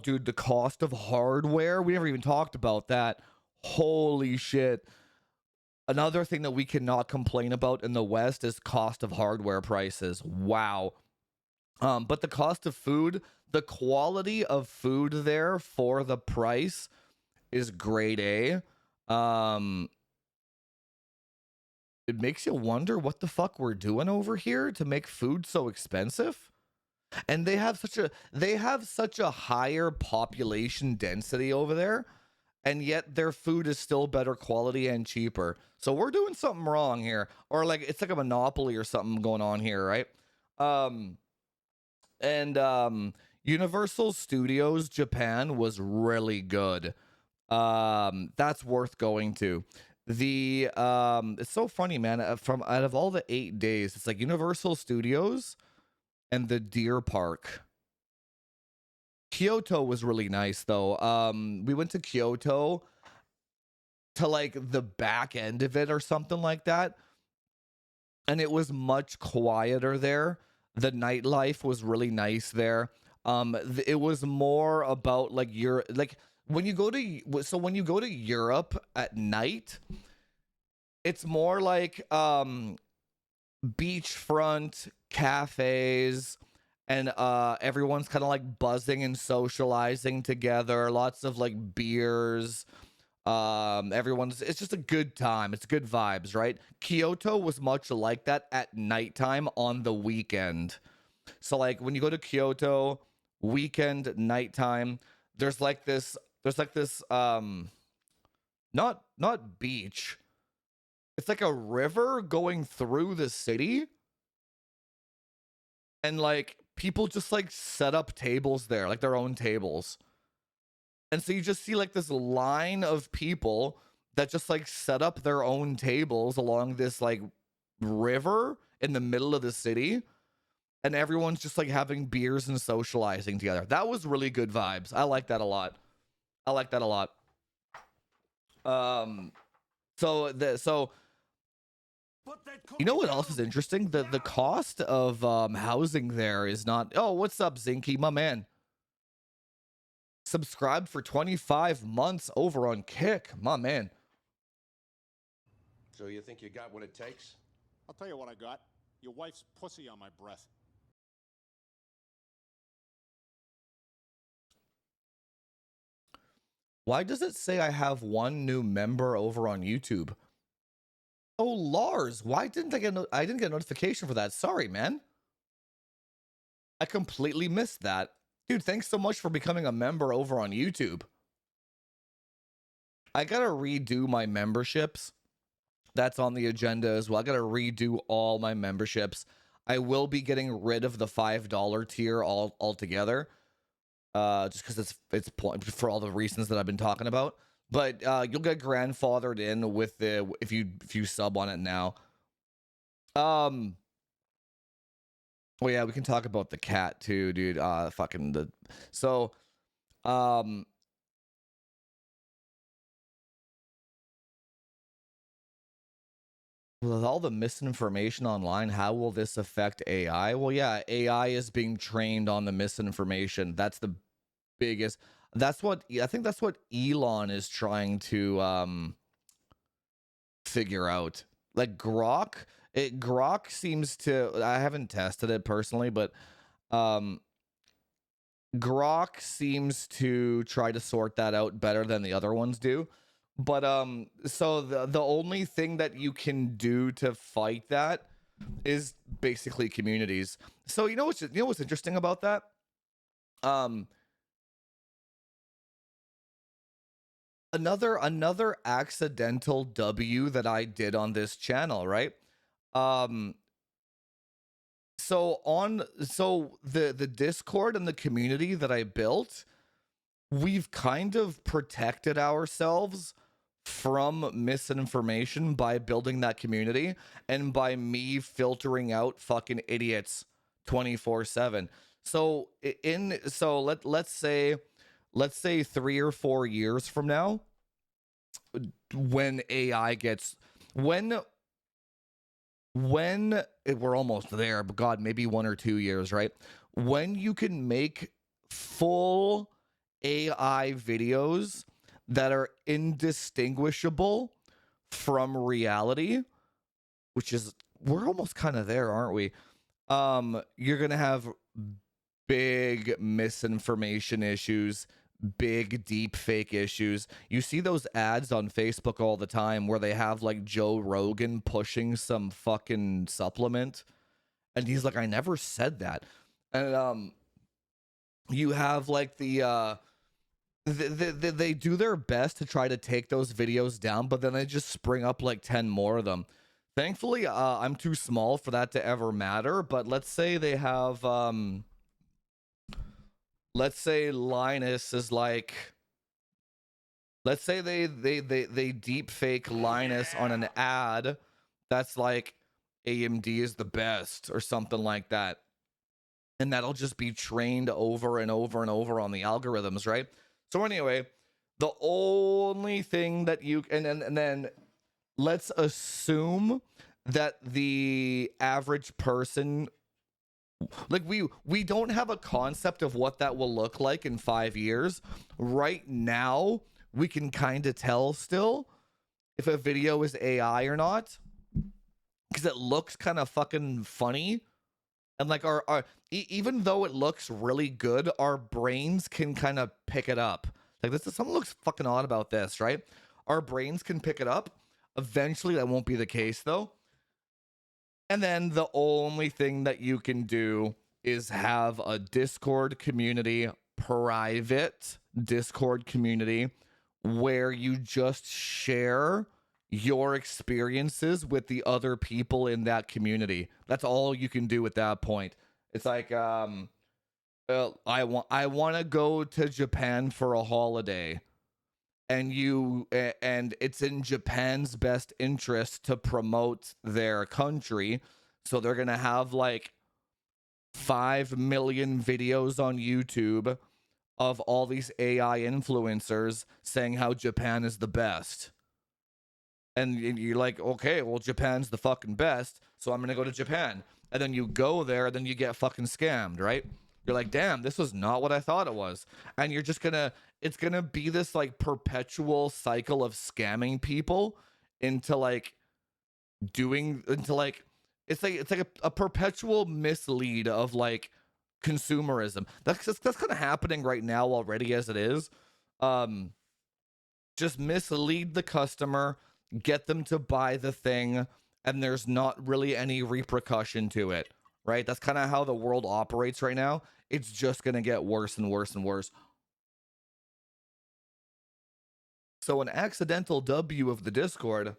dude, the cost of hardware, we never even talked about that. Holy shit. Another thing that we cannot complain about in the West is cost of hardware prices. Wow. But the cost of food, the quality of food there for the price is grade A. It makes you wonder what the fuck we're doing over here to make food so expensive. And they have such a higher population density over there, and yet their food is still better quality and cheaper. So we're doing something wrong here, or like it's like a monopoly or something going on here, right? Um, and Universal Studios Japan was really good. That's worth going to. The It's so funny, man. From out of all the 8 days, it's like Universal Studios and the Deer Park. Kyoto was really nice though. We went to Kyoto to like the back end of it or something like that, and it was much quieter there. The nightlife was really nice there. It was more about like your like when you go to when you go to Europe at night, it's more like beachfront cafes, and everyone's kind of like buzzing and socializing together, lots of like beers. Everyone's It's just a good time, it's good vibes, right? Kyoto was much like that at nighttime on the weekend. So like when you go to Kyoto weekend nighttime, there's like this not beach, it's like a river going through the city, and like people just like set up tables there, like their own tables. And so you just see like this line of people that just like set up their own tables along this like river in the middle of the city, and everyone's just like having beers and socializing together. That was really good vibes. I like that a lot. I like that a lot. Um so you know what else is interesting? The cost of housing there is not. Oh, what's up, Zinky, my man? Subscribed for 25 months over on Kick, my man. So you think you got what it takes? I'll tell you what I got. Your wife's pussy on my breath. Why does it say I have one new member over on YouTube? Oh, Lars, why didn't I didn't get a notification for that? Sorry, man. I completely missed that. Dude, thanks so much for becoming a member over on YouTube. I gotta redo my memberships. That's on the agenda as well. I gotta redo all my memberships. I will be getting rid of the $5 tier altogether. Just because it's for all the reasons that I've been talking about. But you'll get grandfathered in with the if you sub on it now. Oh yeah, we can talk about the cat too, dude. Fucking the so with all the misinformation online, how will this affect AI? Well, yeah, AI is being trained on the misinformation. That's the biggest. That's what I think. That's what Elon is trying to figure out. Like Grok seems to. I haven't tested it personally, but um, Grok seems to try to sort that out better than the other ones do. But so the only thing that you can do to fight that is basically communities. So you know what's interesting about that? Um, another accidental W that I did on this channel, right? Um, so the Discord and the community that I built, we've kind of protected ourselves from misinformation by building that community and by me filtering out fucking idiots 24/7. So let's say 3 or 4 years from now, when AI gets when we're almost there, but God, maybe 1 or 2 years, right? When you can make full AI videos that are indistinguishable from reality, which is we're almost kind of there, aren't we? You're gonna have big misinformation issues, big deep fake issues. You see those ads on Facebook all the time where they have like Joe Rogan pushing some fucking supplement, and he's like, I never said that. And you have like they do their best to try to take those videos down, but then they just spring up like 10 more of them. Thankfully, I'm too small for that to ever matter, but let's say they have let's say Linus is like, let's say they deep fake Linus on an ad that's like AMD is the best or something like that. And that'll just be trained over and over and over on the algorithms, right? So anyway, the only thing that you and then let's assume that the average person, like, we don't have a concept of what that will look like in 5 years. Right now, we can kind of tell still if a video is AI or not, because it looks kind of fucking funny. And like our even though it looks really good, our brains can kind of pick it up. Like, this is something looks fucking odd about this, right? Our brains can pick it up. Eventually that won't be the case though. And then the only thing that you can do is have a Discord community, private Discord community, where you just share your experiences with the other people in that community. That's all you can do at that point. It's like, I want to go to Japan for a holiday, and it's in Japan's best interest to promote their country, so they're gonna have like 5 million videos on YouTube of all these AI influencers saying how Japan is the best. And you're like, okay, well, Japan's the fucking best, so I'm gonna go to Japan. And then you go there, and then you get fucking scammed, right? You're like, damn, this was not what I thought it was. And you're just gonna, it's gonna be this like perpetual cycle of scamming people into like it's like a perpetual mislead of like consumerism. That's kind of happening right now already as it is. Just mislead the customer, get them to buy the thing, and there's not really any repercussion to it, right? That's kind of how the world operates right now. It's just going to get worse and worse and worse. So an accidental W of the Discord,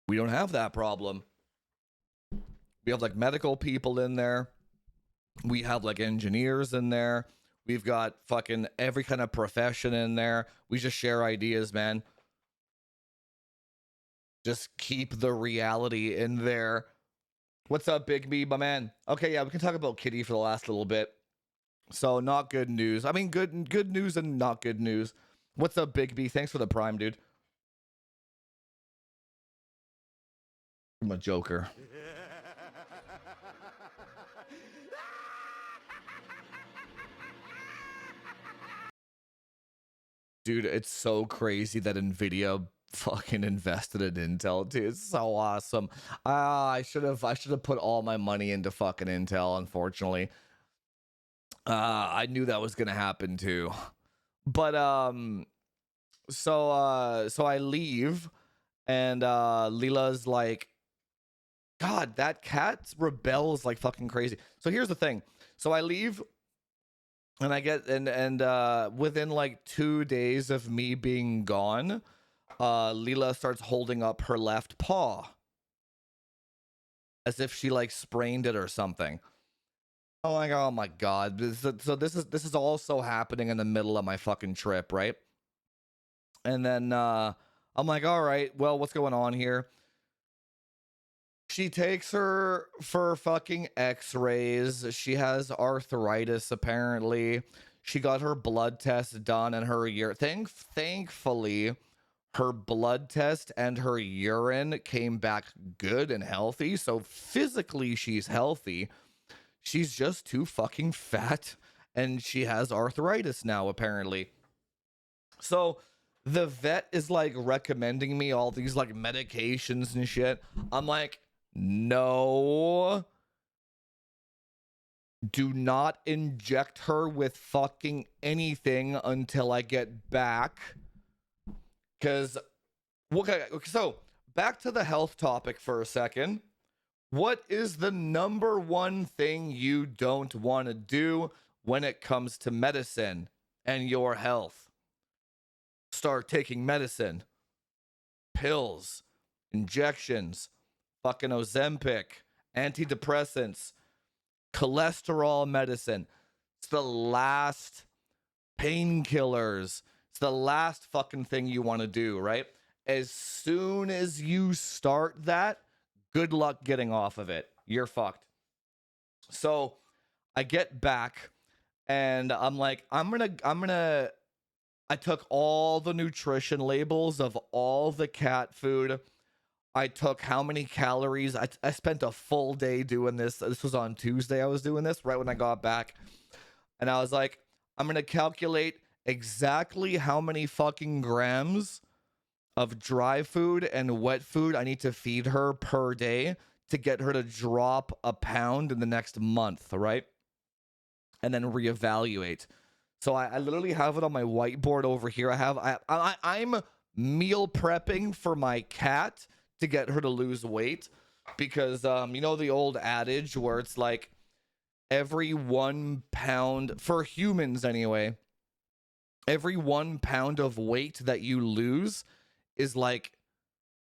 we don't have that problem. We have like medical people in there. We have like engineers in there. We've got fucking every kind of profession in there. We just share ideas, man. Just keep the reality in there. What's up, Big Me, my man? Okay, yeah, we can talk about Kitty for the last little bit. So, not good news. I mean, good news and not good news. What's up, Big B? Thanks for the prime, dude. I'm a joker. Dude, it's so crazy that Nvidia fucking invested in Intel, dude. It's so awesome. I should have put all my money into fucking Intel, unfortunately. I knew that was gonna happen too. But so I leave, and Leela's like, God, that cat rebels like fucking crazy. So here's the thing. So I leave, and I get and within like 2 days of me being gone, Leela starts holding up her left paw as if she like sprained it or something. I'm like, oh my god. So this is also happening in the middle of my fucking trip, right? And then I'm like, all right, well, what's going on here? She takes her for fucking x-rays. She has arthritis, apparently. She got her blood test done, and her thankfully, her blood test and her urine came back good and healthy. So physically, she's healthy. She's just too fucking fat, and she has arthritis now, apparently. So the vet is like recommending me all these like medications and shit. I'm like, no, do not inject her with fucking anything until I get back. Because, okay, so back to the health topic for a second. What is the number one thing you don't want to do when it comes to medicine and your health? start taking medicine, pills, injections, fucking Ozempic, antidepressants, cholesterol medicine. It's the last painkillers. It's the last fucking thing you want to do, right? As soon as you start that, good luck getting off of it. You're fucked. So I get back and I'm like, I took all the nutrition labels of all the cat food. I took how many calories. I spent a full day doing this. This was on Tuesday. I was doing this right when I got back. And I was like, I'm going to calculate exactly how many fucking grams of dry food and wet food I need to feed her per day to get her to drop a pound in the next month, right? And then reevaluate. So I literally have it on my whiteboard over here. I'm meal prepping for my cat to get her to lose weight because you know the old adage where it's like every 1 pound for humans anyway, every 1 pound of weight that you lose is like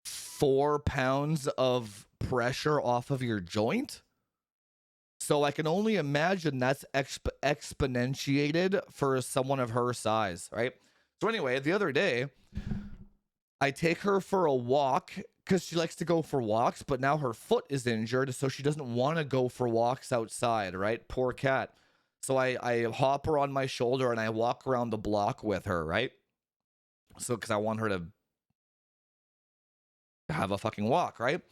4 pounds of pressure off of your joint. So I can only imagine that's exponentiated for someone of her size, right? So anyway, the other day, I take her for a walk because she likes to go for walks, but now her foot is injured, so she doesn't want to go for walks outside, right? Poor cat. So I hop her on my shoulder and I walk around the block with her, right? So because I want her to have a fucking walk, right?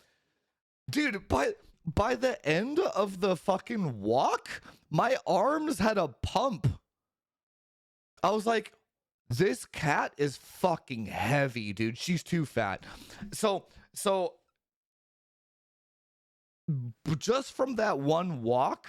Dude, by the end of the fucking walk, my arms had a pump. I was like, this cat is fucking heavy, dude. She's too fat. So just from that one walk,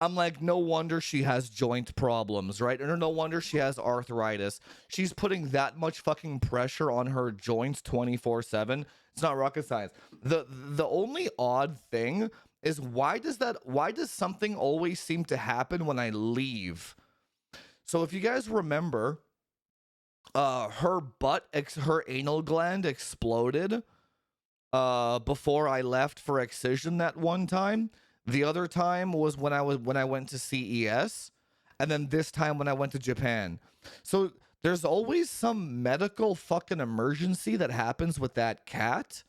I'm like, no wonder she has joint problems, right? Or no wonder she has arthritis. She's putting that much fucking pressure on her joints 24/7. It's not rocket science. The only odd thing is why does something always seem to happen when I leave? So if you guys remember, her anal gland exploded before I left for excision that one time. The other time was when I went to CES, and then this time when I went to Japan. So there's always some medical fucking emergency that happens with that cat.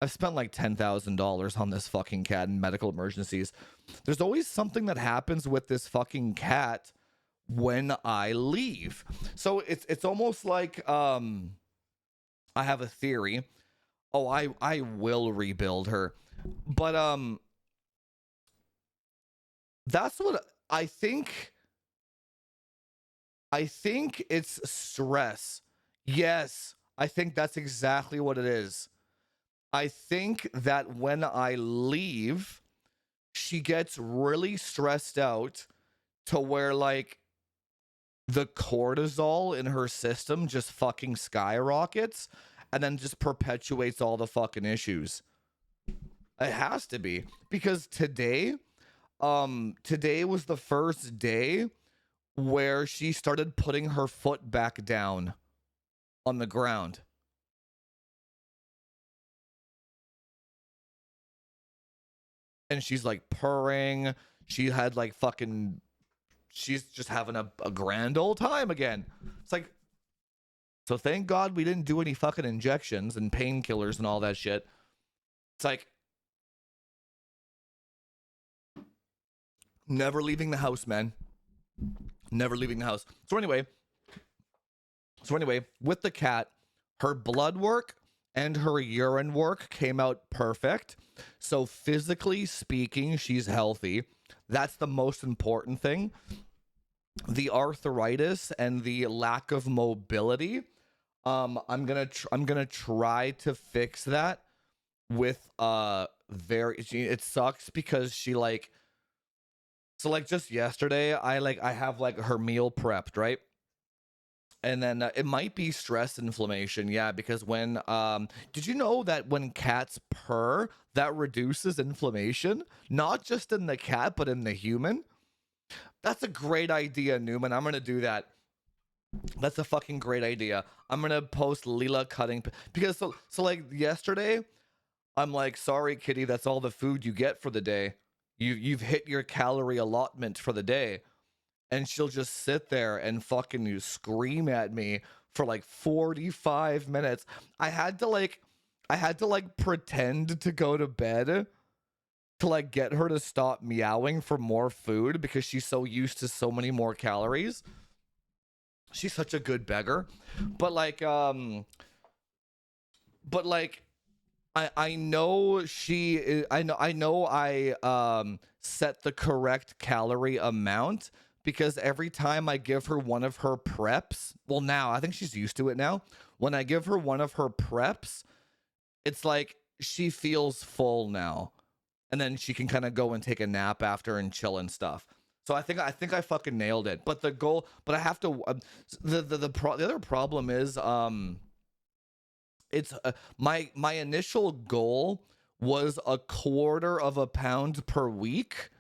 I've spent like $10,000 on this fucking cat in medical emergencies. There's always something that happens with this fucking cat when I leave. So it's almost like I have a theory. Oh, I will rebuild her. But that's what I think. I think it's stress. Yes, I think that's exactly what it is. I think that when I leave, she gets really stressed out to where like the cortisol in her system just fucking skyrockets and then just perpetuates all the fucking issues. It has to be because today was the first day where she started putting her foot back down on the ground. And she's like purring. She had like fucking, she's just having a grand old time again. It's like, so thank God we didn't do any fucking injections and painkillers and all that shit. It's like, never leaving the house, man. Never leaving the house. So anyway, with the cat, her blood work and her urine work came out perfect. So physically speaking, she's healthy. That's the most important thing. The arthritis and the lack of mobility, I'm gonna try to fix that with it sucks because she like, so like just yesterday I have like her meal prepped, right? And then it might be stress inflammation, yeah, because when did you know that when cats purr, that reduces inflammation, not just in the cat but in the human? That's a great idea, Newman. I'm gonna do that. That's a fucking great idea. I'm gonna post Leela cutting because so like yesterday, I'm like, sorry, kitty, that's all the food you get for the day. You've hit your calorie allotment for the day. And she'll just sit there and fucking you scream at me for like 45 minutes. I had to pretend to go to bed to like get her to stop meowing for more food because she's so used to so many more calories. She's such a good beggar. But like I know she is, I set the correct calorie amount because every time I give her one of her preps, well now I think she's used to it now. When I give her one of her preps, it's like she feels full now. And then she can kind of go and take a nap after and chill and stuff. So I think I fucking nailed it. But the goal, but I have to the other problem is it's my initial goal was a quarter of a pound per week,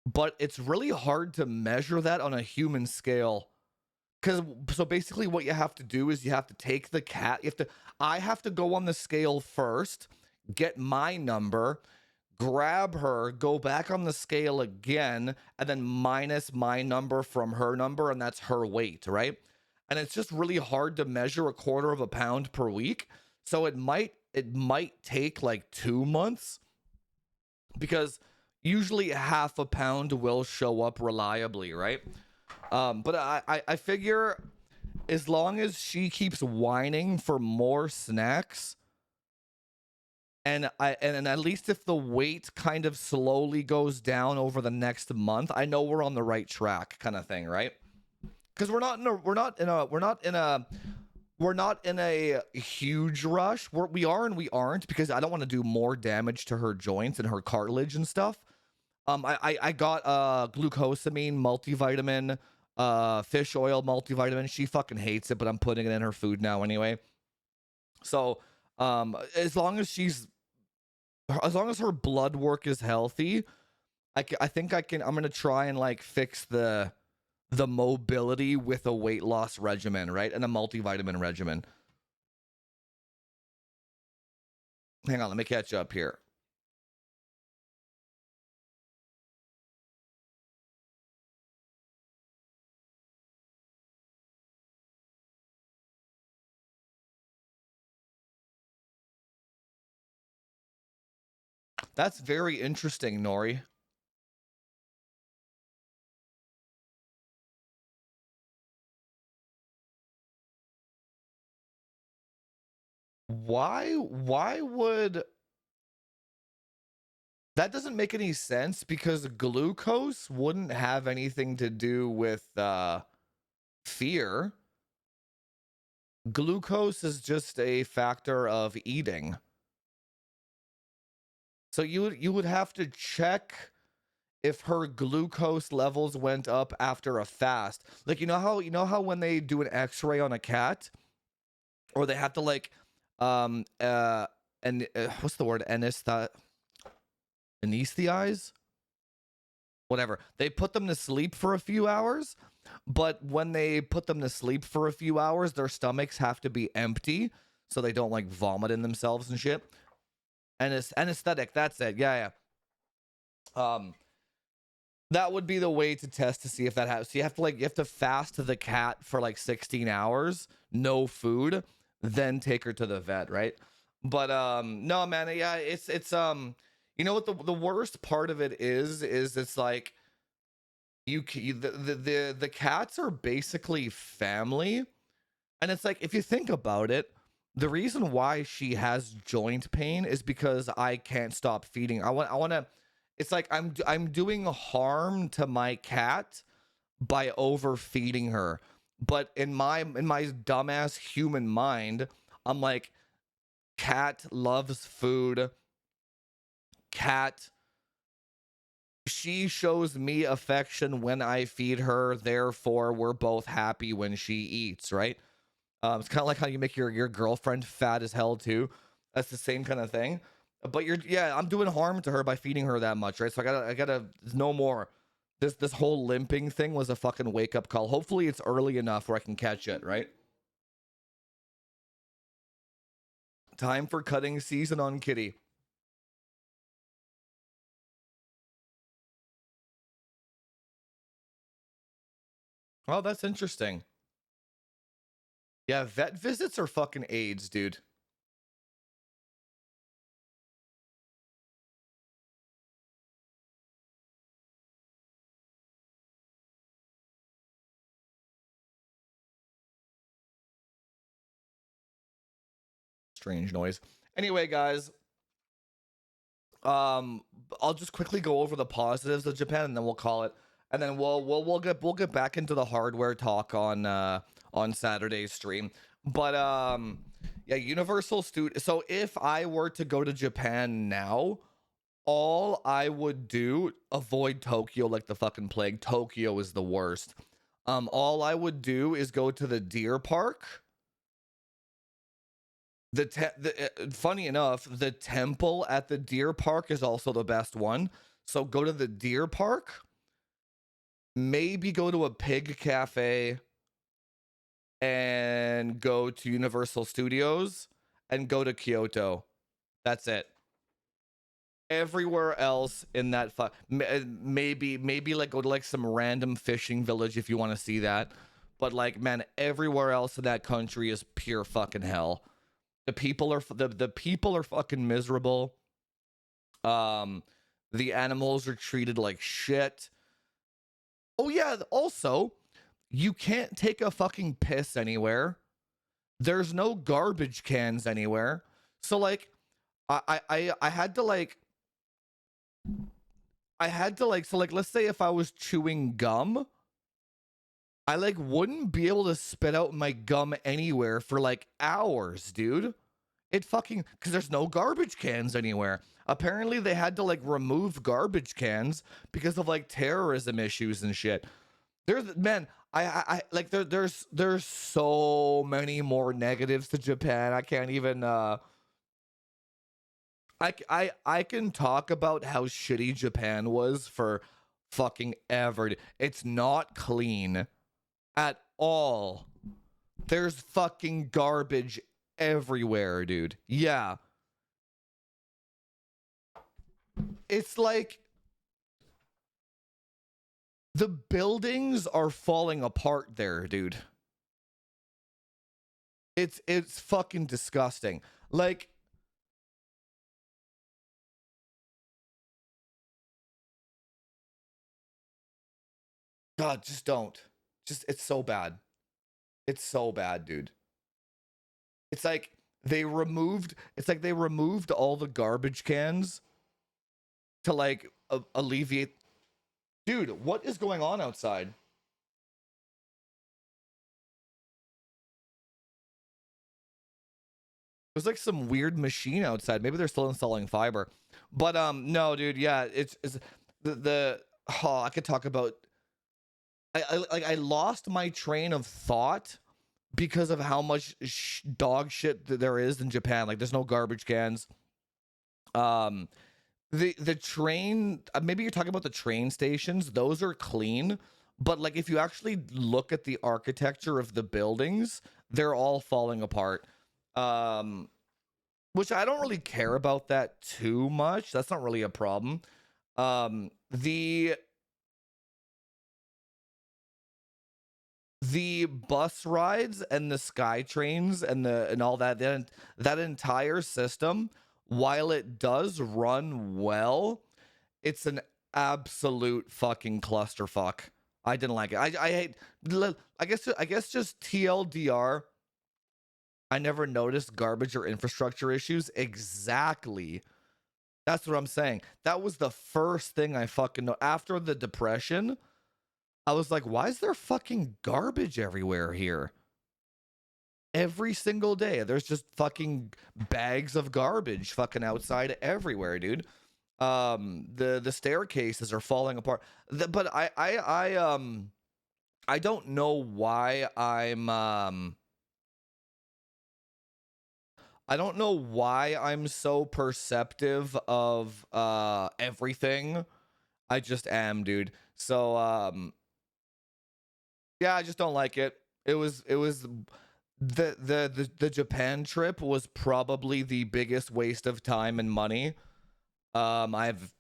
but it's really hard to measure that on a human scale. Because so basically what you have to do is you have to take the cat, I have to go on the scale first, get my number, grab her, go back on the scale again, and then minus my number from her number, and that's her weight, right? And it's just really hard to measure a quarter of a pound per week. So it might take like 2 months because usually half a pound will show up reliably, right? But I figure as long as she keeps whining for more snacks, and at least if the weight kind of slowly goes down over the next month, I know we're on the right track, kind of thing, right? Because we're not in a huge rush. We are and we aren't because I don't want to do more damage to her joints and her cartilage and stuff. I got glucosamine multivitamin, fish oil multivitamin. She fucking hates it, but I'm putting it in her food now anyway. So as long as her blood work is healthy, I think I'm gonna try and like fix the mobility with a weight loss regimen, right? And a multivitamin regimen. Hang on, let me catch up here. That's very interesting, Nori. Why would that doesn't make any sense because glucose wouldn't have anything to do with fear. Glucose is just a factor of eating. So you would have to check if her glucose levels went up after a fast. Like you know how when they do an x-ray on a cat or they have to like and what's the word anesthetize, whatever, they put them to sleep for a few hours, but when they put them to sleep for a few hours their stomachs have to be empty so they don't like vomit in themselves and shit. And it's anesthetic, that's it. Yeah, yeah. That would be the way to test to see if that happens. So you have to fast the cat for like 16 hours, no food, then take her to the vet, right? But no man, yeah, it's you know what the worst part of it is it's like the cats are basically family. And it's like if you think about it, the reason why she has joint pain is because I can't stop feeding. I want to it's like I'm doing harm to my cat by overfeeding her. But in my dumbass human mind, I'm like cat loves food. Cat She shows me affection when I feed her, therefore we're both happy when she eats, right? It's kind of like how you make your girlfriend fat as hell too. That's the same kind of thing. But I'm doing harm to her by feeding her that much, right? So I gotta no more. This whole limping thing was a fucking wake up call. Hopefully it's early enough where I can catch it, right? Time for cutting season on Kitty. Oh, that's interesting. Yeah, vet visits are fucking AIDS, dude. Strange noise. Anyway, guys, I'll just quickly go over the positives of Japan, and then we'll call it, and then we'll get back into the hardware talk on Saturday's stream. But yeah, Universal Studio. So if I were to go to Japan now, all I would do, avoid Tokyo like the fucking plague. Tokyo is the worst. All I would do is go to the deer park. Funny enough, the temple at the deer park is also the best one. So go to the deer park, maybe go to a pig cafe, and go to Universal Studios, and go to Kyoto. That's it. Everywhere else in that maybe like go to like some random fishing village if you want to see that. But like, man, everywhere else in that country is pure fucking hell. The people are the people are fucking miserable. The animals are treated like shit. Oh yeah, also, you can't take a fucking piss anywhere. There's no garbage cans anywhere. So like, I had to like so like, let's say if I was chewing gum, I like wouldn't be able to spit out my gum anywhere for like hours, dude. It fucking, because there's no garbage cans anywhere. Apparently they had to like remove garbage cans because of like terrorism issues and shit. There's, man, I like there's so many more negatives to Japan. I can't even I can talk about how shitty Japan was for fucking ever. It's not clean at all. There's fucking garbage everywhere, dude. Yeah. It's like the buildings are falling apart there, dude. It's fucking disgusting. Like, God, just don't. Just, it's so bad. It's so bad, dude. It's like they removed all the garbage cans to like alleviate. Dude, what is going on outside? There's like some weird machine outside. Maybe they're still installing fiber. But no, dude, yeah, it's the oh, I could talk about I lost my train of thought because of how much dog shit that there is in Japan. Like there's no garbage cans. Um the train, maybe you're talking about the train stations. Those are clean, but like if you actually look at the architecture of the buildings, they're all falling apart. Um which I don't really care about that too much. That's not really a problem. The bus rides and the sky trains and the and all that entire system, while it does run well, it's an absolute fucking clusterfuck. I didn't like it. I hate. I guess just TLDR. I never noticed garbage or infrastructure issues. Exactly. That's what I'm saying. That was the first thing I fucking know. After the depression, I was like, why is there fucking garbage everywhere here? Every single day, there's just fucking bags of garbage fucking outside everywhere, dude. The staircases are falling apart. But I don't know why I don't know why I'm so perceptive of everything. I just am, dude. So yeah, I just don't like it. It was the Japan trip was probably the biggest waste of time and money. I've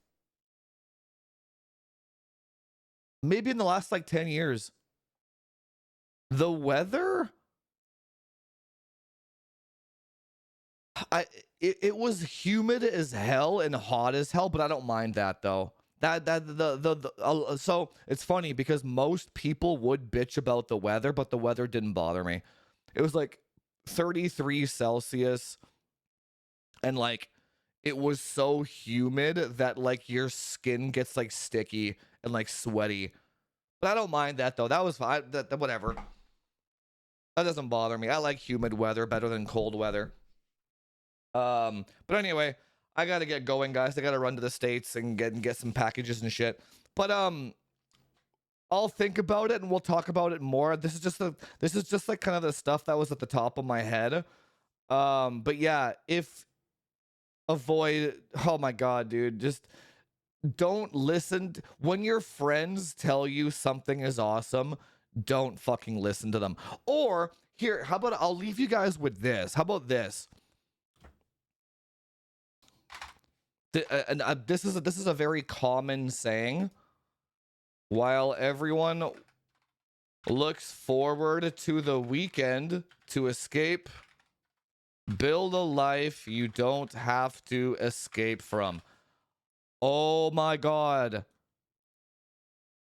maybe in the last like 10 years. The weather, I it was humid as hell and hot as hell, but I don't mind that though. So it's funny because most people would bitch about the weather, but the weather didn't bother me. It was like 33 Celsius, and like it was so humid that like your skin gets like sticky and like sweaty. But I don't mind that though. That was fine. Whatever. That doesn't bother me. I like humid weather better than cold weather. But anyway, I gotta get going, guys. I gotta run to the States and get some packages and shit. But I'll think about it and we'll talk about it more. This is just like kind of the stuff that was at the top of my head. But yeah, if avoid, oh my god, dude, just don't listen when your friends tell you something is awesome. Don't fucking listen to them. Or here, how about I'll leave you guys with this. How about this? This is a very common saying. While everyone looks forward to the weekend to escape, build a life you don't have to escape from. Oh my god.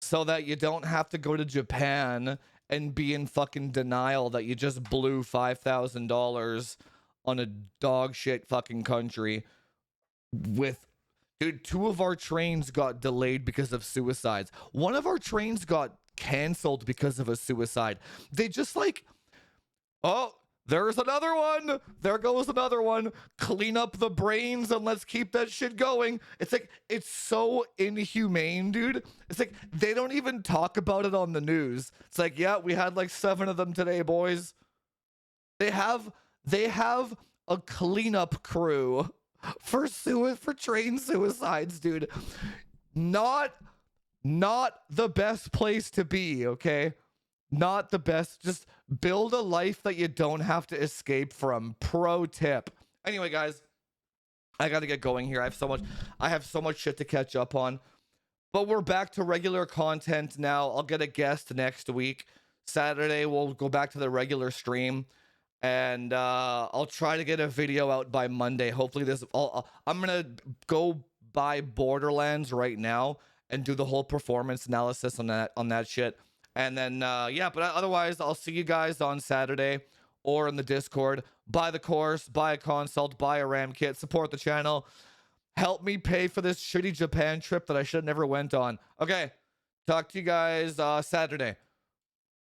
So that you don't have to go to Japan and be in fucking denial that you just blew $5,000 on a dog shit fucking country with, dude, 2 of our trains got delayed because of suicides. 1 of our trains got canceled because of a suicide. They just like, oh, there's another one. There goes another one. Clean up the brains and let's keep that shit going. It's like, it's so inhumane, dude. It's like, they don't even talk about it on the news. It's like, yeah, we had like 7 of them today, boys. They have a cleanup crew for train suicides, dude. Not the best place to be, okay? Not the best. Just build a life that you don't have to escape from. Pro tip. Anyway, guys, I got to get going here. I have so much shit to catch up on. But we're back to regular content now. I'll get a guest next week. Saturday, we'll go back to the regular stream. And I'll try to get a video out by Monday. Hopefully I'm going to go buy Borderlands right now and do the whole performance analysis on that shit. And then, yeah, but otherwise, I'll see you guys on Saturday or in the Discord. Buy the course, buy a consult, buy a RAM kit, support the channel. Help me pay for this shitty Japan trip that I should have never went on. Okay, talk to you guys Saturday.